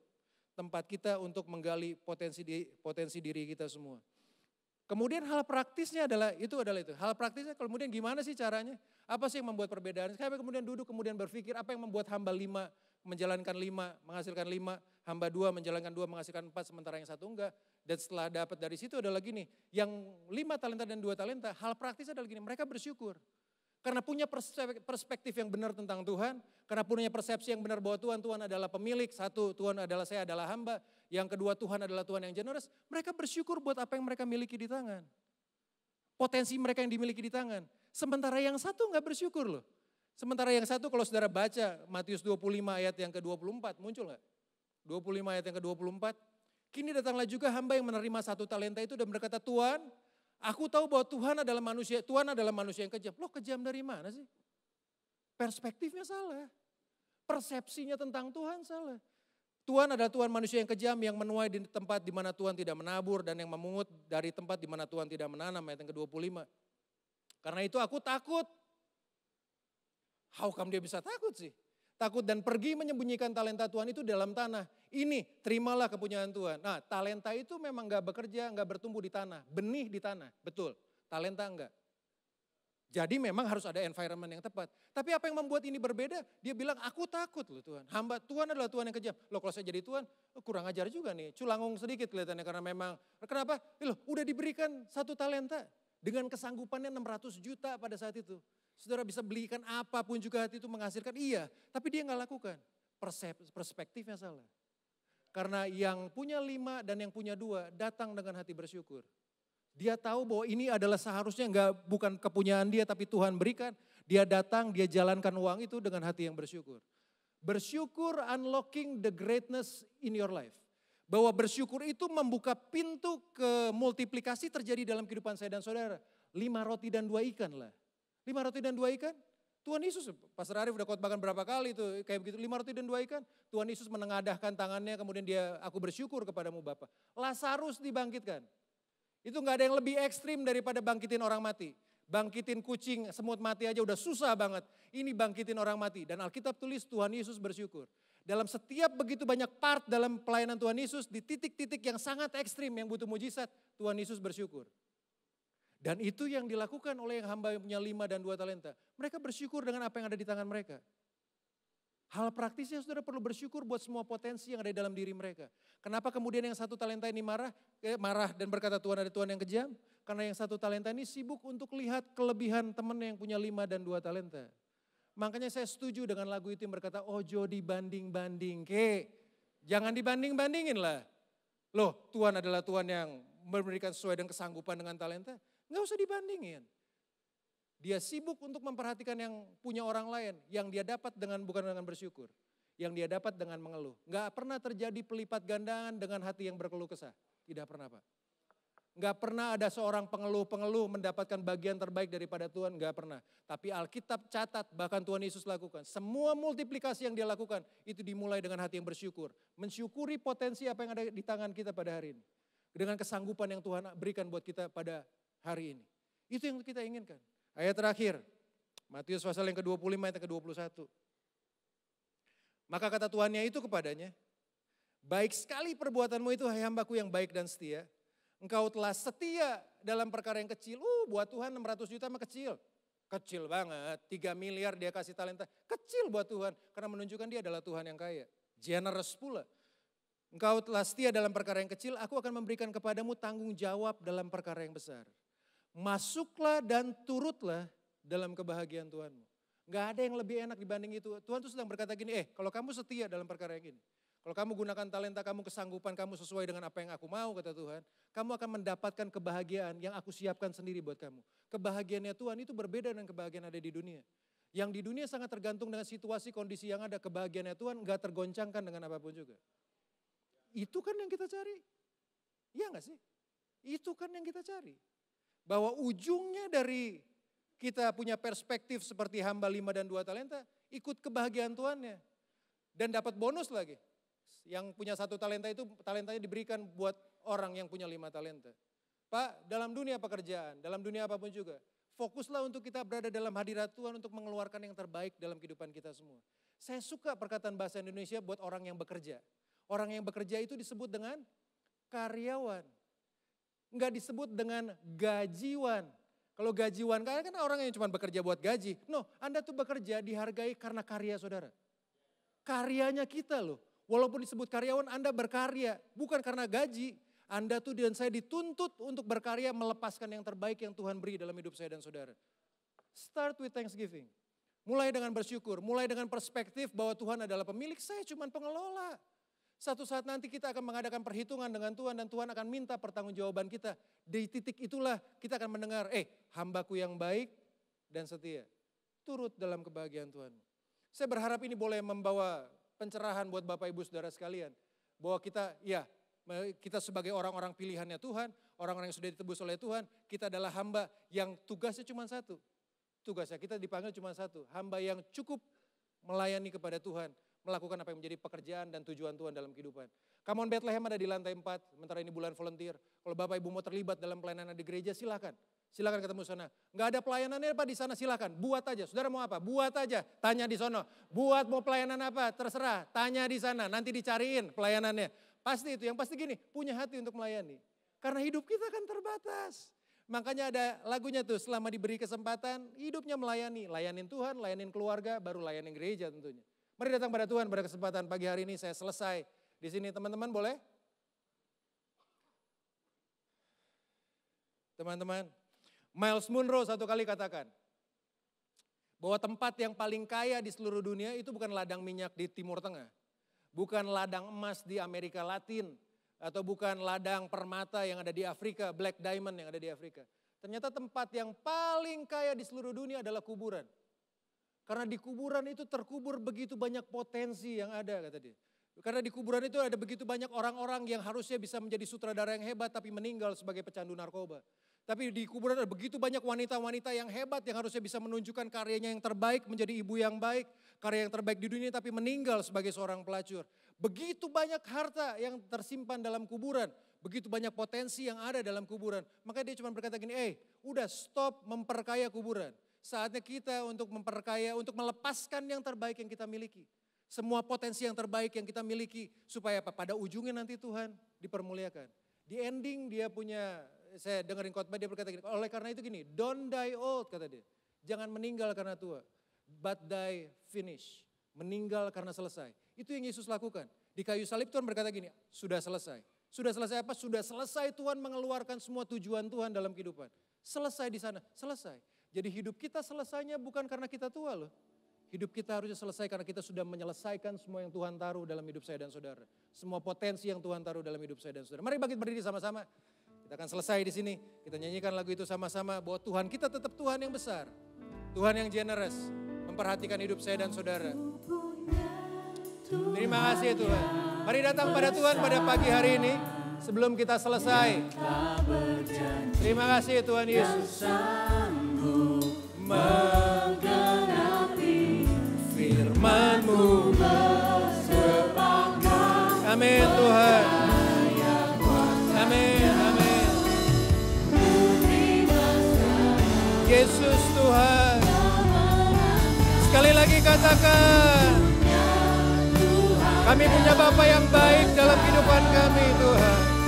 Tempat kita untuk menggali potensi diri kita semua. Kemudian hal praktisnya adalah itu. Hal praktisnya kemudian gimana sih caranya? Apa sih yang membuat perbedaan? Saya kemudian duduk kemudian berpikir apa yang membuat hamba 5 menjalankan 5, menghasilkan 5, hamba 2 menjalankan 2, menghasilkan 4, sementara yang 1 enggak. Dan setelah dapat dari situ adalah gini, yang 5 talenta dan 2 talenta, hal praktis adalah gini, mereka bersyukur. Karena punya perspektif yang benar tentang Tuhan, karena punya persepsi yang benar bahwa Tuhan adalah pemilik, 1, Tuhan adalah saya adalah hamba, yang kedua Tuhan adalah Tuhan yang generous, mereka bersyukur buat apa yang mereka miliki di tangan. Potensi mereka yang dimiliki di tangan. Sementara yang 1 enggak bersyukur loh. Sementara yang 1 kalau saudara baca Matius 25 ayat yang ke-24, muncul enggak? 25 ayat yang ke-24. Kini datanglah juga hamba yang menerima 1 talenta itu dan berkata, Tuhan, aku tahu bahwa Tuhan adalah manusia yang kejam. Loh kejam dari mana sih? Perspektifnya salah. Persepsinya tentang Tuhan salah. Tuhan adalah Tuhan manusia yang kejam yang menuai di tempat di mana Tuhan tidak menabur dan yang memungut dari tempat di mana Tuhan tidak menanam, ayat yang ke-25. Karena itu aku takut. How come dia bisa takut sih? Takut dan pergi menyembunyikan talenta Tuhan itu dalam tanah. Ini terimalah kepunyaan Tuhan. Nah talenta itu memang gak bekerja, gak bertumbuh di tanah. Benih di tanah, betul. Talenta enggak. Jadi memang harus ada environment yang tepat. Tapi apa yang membuat ini berbeda? Dia bilang aku takut loh Tuhan. Hamba Tuhan adalah Tuhan yang kejam. Loh kalau saya jadi Tuhan kurang ajar juga nih. Culangung sedikit kelihatannya karena memang. Kenapa? Loh udah diberikan 1 talenta. Dengan kesanggupannya 600 juta pada saat itu. Saudara bisa belikan apapun juga hati itu menghasilkan, iya. Tapi dia gak lakukan. Perspektifnya salah. Karena yang punya 5 dan yang punya 2 datang dengan hati bersyukur. Dia tahu bahwa ini adalah seharusnya bukan kepunyaan dia tapi Tuhan berikan. Dia datang, dia jalankan uang itu dengan hati yang bersyukur. Bersyukur unlocking the greatness in your life. Bahwa bersyukur itu membuka pintu ke multiplikasi terjadi dalam kehidupan saya dan saudara. 5 roti dan 2 ikan lah. 5 roti dan 2 ikan, Tuhan Yesus, Pastor Arief udah khotbahkan berapa kali itu, kayak begitu 5 roti dan 2 ikan. Tuhan Yesus menengadahkan tangannya, kemudian aku bersyukur kepadamu Bapa. Lazarus dibangkitkan. Itu gak ada yang lebih ekstrim daripada bangkitin orang mati. Bangkitin kucing, semut mati aja udah susah banget. Ini bangkitin orang mati. Dan Alkitab tulis Tuhan Yesus bersyukur. Dalam setiap begitu banyak part dalam pelayanan Tuhan Yesus, di titik-titik yang sangat ekstrim yang butuh mujizat, Tuhan Yesus bersyukur. Dan itu yang dilakukan oleh yang hamba yang punya 5 dan 2 talenta. Mereka bersyukur dengan apa yang ada di tangan mereka. Hal praktisnya saudara perlu bersyukur buat semua potensi yang ada di dalam diri mereka. Kenapa kemudian yang 1 talenta ini marah dan berkata Tuhan ada Tuhan yang kejam? Karena yang 1 talenta ini sibuk untuk lihat kelebihan temannya yang punya 5 dan 2 talenta. Makanya saya setuju dengan lagu itu yang berkata ojo dibanding-banding ke. Jangan dibanding-bandingin lah. Loh Tuhan adalah Tuhan yang memberikan sesuai dengan kesanggupan dengan talenta. Nggak usah dibandingin. Dia sibuk untuk memperhatikan yang punya orang lain. Yang dia dapat bukan dengan bersyukur. Yang dia dapat dengan mengeluh. Nggak pernah terjadi pelipat gandaan dengan hati yang berkeluh kesah. Tidak pernah Pak. Nggak pernah ada seorang pengeluh mendapatkan bagian terbaik daripada Tuhan. Nggak pernah. Tapi Alkitab catat bahkan Tuhan Yesus lakukan. Semua multiplikasi yang dia lakukan itu dimulai dengan hati yang bersyukur. Mensyukuri potensi apa yang ada di tangan kita pada hari ini. Dengan kesanggupan yang Tuhan berikan buat kita pada hari ini. Itu yang kita inginkan. Ayat terakhir, Matius pasal yang ke-25 ayat yang ke-21. Maka kata Tuhannya itu kepadanya, baik sekali perbuatanmu itu hai hambaku yang baik dan setia. Engkau telah setia dalam perkara yang kecil. Buat Tuhan 600 juta mah kecil. Kecil banget, 3 miliar dia kasih talenta. Kecil buat Tuhan, karena menunjukkan dia adalah Tuhan yang kaya. Generous pula. Engkau telah setia dalam perkara yang kecil, aku akan memberikan kepadamu tanggung jawab dalam perkara yang besar. Masuklah dan turutlah dalam kebahagiaan Tuhanmu. Gak ada yang lebih enak dibanding itu. Tuhan tuh sedang berkata gini, kalau kamu setia dalam perkara yang ini. Kalau kamu gunakan talenta kamu, kesanggupan kamu sesuai dengan apa yang aku mau, kata Tuhan. Kamu akan mendapatkan kebahagiaan yang aku siapkan sendiri buat kamu. Kebahagiaannya Tuhan itu berbeda dengan kebahagiaan ada di dunia. Yang di dunia sangat tergantung dengan situasi, kondisi yang ada. Kebahagiaannya Tuhan gak tergoncangkan dengan apapun juga. Itu kan yang kita cari. Iya gak sih? Itu kan yang kita cari. Bahwa ujungnya dari kita punya perspektif seperti hamba 5 dan 2 talenta, ikut kebahagiaan Tuhannya. Dan dapat bonus lagi. Yang punya 1 talenta itu talentanya diberikan buat orang yang punya 5 talenta. Pak, dalam dunia pekerjaan, dalam dunia apapun juga, fokuslah untuk kita berada dalam hadirat Tuhan untuk mengeluarkan yang terbaik dalam kehidupan kita semua. Saya suka perkataan bahasa Indonesia buat orang yang bekerja. Orang yang bekerja itu disebut dengan karyawan. Enggak disebut dengan gajiwan. Kalau gajiwan kan orang yang cuma bekerja buat gaji. No, Anda tuh bekerja dihargai karena karya saudara. Karyanya kita loh. Walaupun disebut karyawan, Anda berkarya. Bukan karena gaji. Anda tuh dan saya dituntut untuk berkarya melepaskan yang terbaik yang Tuhan beri dalam hidup saya dan saudara. Start with thanksgiving. Mulai dengan bersyukur. Mulai dengan perspektif bahwa Tuhan adalah pemilik, saya cuma pengelola. Satu saat nanti kita akan mengadakan perhitungan dengan Tuhan dan Tuhan akan minta pertanggungjawaban kita. Di titik itulah kita akan mendengar, hambaku yang baik dan setia. Turut dalam kebahagiaan Tuhan. Saya berharap ini boleh membawa pencerahan buat Bapak Ibu Saudara sekalian. Bahwa kita sebagai orang-orang pilihannya Tuhan, orang-orang yang sudah ditebus oleh Tuhan, kita adalah hamba yang tugasnya cuma satu. Tugasnya kita dipanggil cuma satu, hamba yang cukup melayani kepada Tuhan. Melakukan apa yang menjadi pekerjaan dan tujuan Tuhan dalam kehidupan. Come on Bethlehem ada di lantai 4, sementara ini bulan volunteer. Kalau Bapak Ibu mau terlibat dalam pelayanan di gereja silakan. Silakan ketemu sana. Enggak ada pelayanannya Pak di sana silakan. Buat aja. Saudara mau apa? Buat aja. Tanya di sono. Buat mau pelayanan apa? Terserah. Tanya di sana. Nanti dicariin pelayanannya. Pasti itu. Yang pasti gini, punya hati untuk melayani. Karena hidup kita kan terbatas. Makanya ada lagunya tuh, selama diberi kesempatan, hidupnya melayani. Layanin Tuhan, layanin keluarga, baru layanin gereja tentunya. Mari datang pada Tuhan pada kesempatan pagi hari ini. Saya selesai di sini, teman-teman boleh? Teman-teman, Miles Monroe satu kali katakan bahwa tempat yang paling kaya di seluruh dunia itu bukan ladang minyak di Timur Tengah, bukan ladang emas di Amerika Latin, atau bukan ladang permata yang ada di Afrika, black diamond yang ada di Afrika. Ternyata tempat yang paling kaya di seluruh dunia adalah kuburan. Karena di kuburan itu terkubur begitu banyak potensi yang ada, kata dia. Karena di kuburan itu ada begitu banyak orang-orang yang harusnya bisa menjadi sutradara yang hebat tapi meninggal sebagai pecandu narkoba. Tapi di kuburan ada begitu banyak wanita-wanita yang hebat yang harusnya bisa menunjukkan karyanya yang terbaik, menjadi ibu yang baik, karya yang terbaik di dunia tapi meninggal sebagai seorang pelacur. Begitu banyak harta yang tersimpan dalam kuburan, begitu banyak potensi yang ada dalam kuburan. Makanya dia cuma berkata gini, udah stop memperkaya kuburan. Saatnya kita untuk memperkaya, untuk melepaskan yang terbaik yang kita miliki. Semua potensi yang terbaik yang kita miliki. Supaya apa? Pada ujungnya nanti Tuhan dipermuliakan. Di ending dia punya, saya dengerin khotbah dia berkata gini, oleh karena itu gini, don't die old kata dia. Jangan meninggal karena tua, but die finish. Meninggal karena selesai. Itu yang Yesus lakukan. Di kayu salib Tuhan berkata gini, sudah selesai. Sudah selesai apa? Sudah selesai Tuhan mengeluarkan semua tujuan Tuhan dalam kehidupan. Selesai di sana, selesai. Jadi hidup kita selesainya bukan karena kita tua loh. Hidup kita harusnya selesai karena kita sudah menyelesaikan semua yang Tuhan taruh dalam hidup saya dan saudara. Semua potensi yang Tuhan taruh dalam hidup saya dan saudara. Mari bangkit berdiri sama-sama. Kita akan selesai di sini. Kita nyanyikan lagu itu sama-sama bahwa Tuhan kita tetap Tuhan yang besar. Tuhan yang generous. Memperhatikan hidup saya dan saudara. Terima kasih Tuhan. Mari datang pada Tuhan pada pagi hari ini. Sebelum kita selesai. Terima kasih Tuhan Yesus. Menggenapi firman-Mu bersepakat. Amin Tuhan. Amin, amin. Yesus Tuhan. Sekali lagi katakan. Kami punya Bapa yang baik dalam kehidupan kami Tuhan.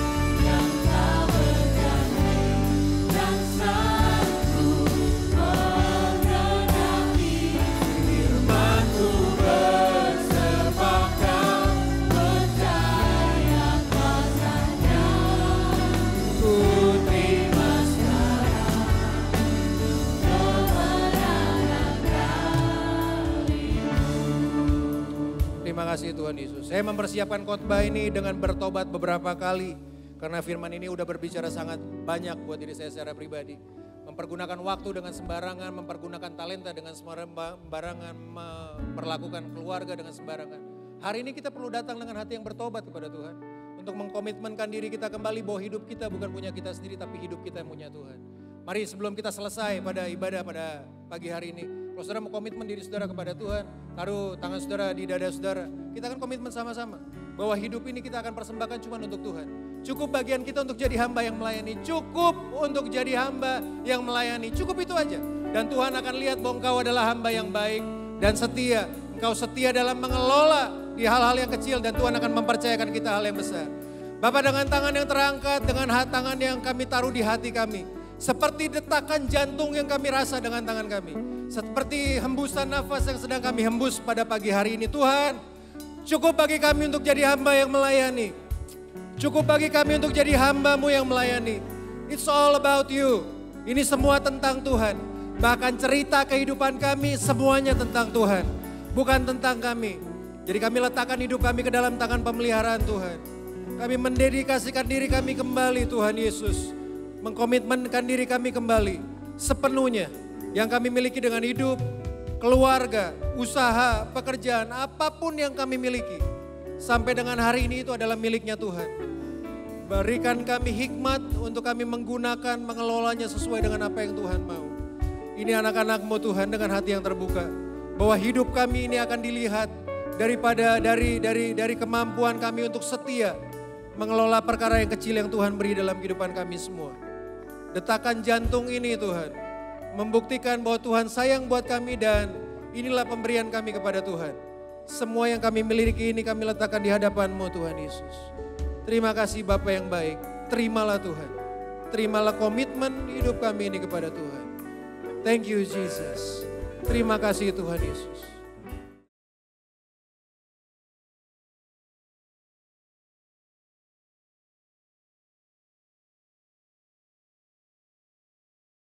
Terima kasih Tuhan Yesus. Saya mempersiapkan khotbah ini dengan bertobat beberapa kali. Karena firman ini udah berbicara sangat banyak buat diri saya secara pribadi. Mempergunakan waktu dengan sembarangan, mempergunakan talenta dengan sembarangan, memperlakukan keluarga dengan sembarangan. Hari ini kita perlu datang dengan hati yang bertobat kepada Tuhan. Untuk mengkomitmenkan diri kita kembali bahwa hidup kita bukan punya kita sendiri tapi hidup kita yang punya Tuhan. Mari sebelum kita selesai pada ibadah pada pagi hari ini. Kalau saudara mau komitmen diri saudara kepada Tuhan, taruh tangan saudara di dada saudara. Kita akan komitmen sama-sama bahwa hidup ini kita akan persembahkan cuma untuk Tuhan. Cukup bagian kita untuk jadi hamba yang melayani. Cukup untuk jadi hamba yang melayani. Cukup itu aja. Dan Tuhan akan lihat bahwa engkau adalah hamba yang baik dan setia. Engkau setia dalam mengelola di hal-hal yang kecil dan Tuhan akan mempercayakan kita hal yang besar. Bapak, dengan tangan yang terangkat, dengan tangan yang kami taruh di hati kami. Seperti detakan jantung yang kami rasa dengan tangan kami. Seperti hembusan nafas yang sedang kami hembus pada pagi hari ini. Tuhan, cukup bagi kami untuk jadi hamba yang melayani. Cukup bagi kami untuk jadi hamba-Mu yang melayani. It's all about you. Ini semua tentang Tuhan. Bahkan cerita kehidupan kami semuanya tentang Tuhan. Bukan tentang kami. Jadi kami letakkan hidup kami ke dalam tangan pemeliharaan Tuhan. Kami mendedikasikan diri kami kembali Tuhan Yesus. Mengkomitmenkan diri kami kembali sepenuhnya. Yang kami miliki dengan hidup, keluarga, usaha, pekerjaan, apapun yang kami miliki. Sampai dengan hari ini itu adalah miliknya Tuhan. Berikan kami hikmat untuk kami menggunakan, mengelolanya sesuai dengan apa yang Tuhan mau. Ini anak-anak-Mu Tuhan dengan hati yang terbuka. Bahwa hidup kami ini akan dilihat dari kemampuan kami untuk setia. Mengelola perkara yang kecil yang Tuhan beri dalam kehidupan kami semua. Detakan jantung ini Tuhan. Membuktikan bahwa Tuhan sayang buat kami dan inilah pemberian kami kepada Tuhan. Semua yang kami miliki ini kami letakkan di hadapan-Mu Tuhan Yesus. Terima kasih Bapa yang baik. Terimalah Tuhan. Terimalah komitmen hidup kami ini kepada Tuhan. Thank you Jesus. Terima kasih Tuhan Yesus.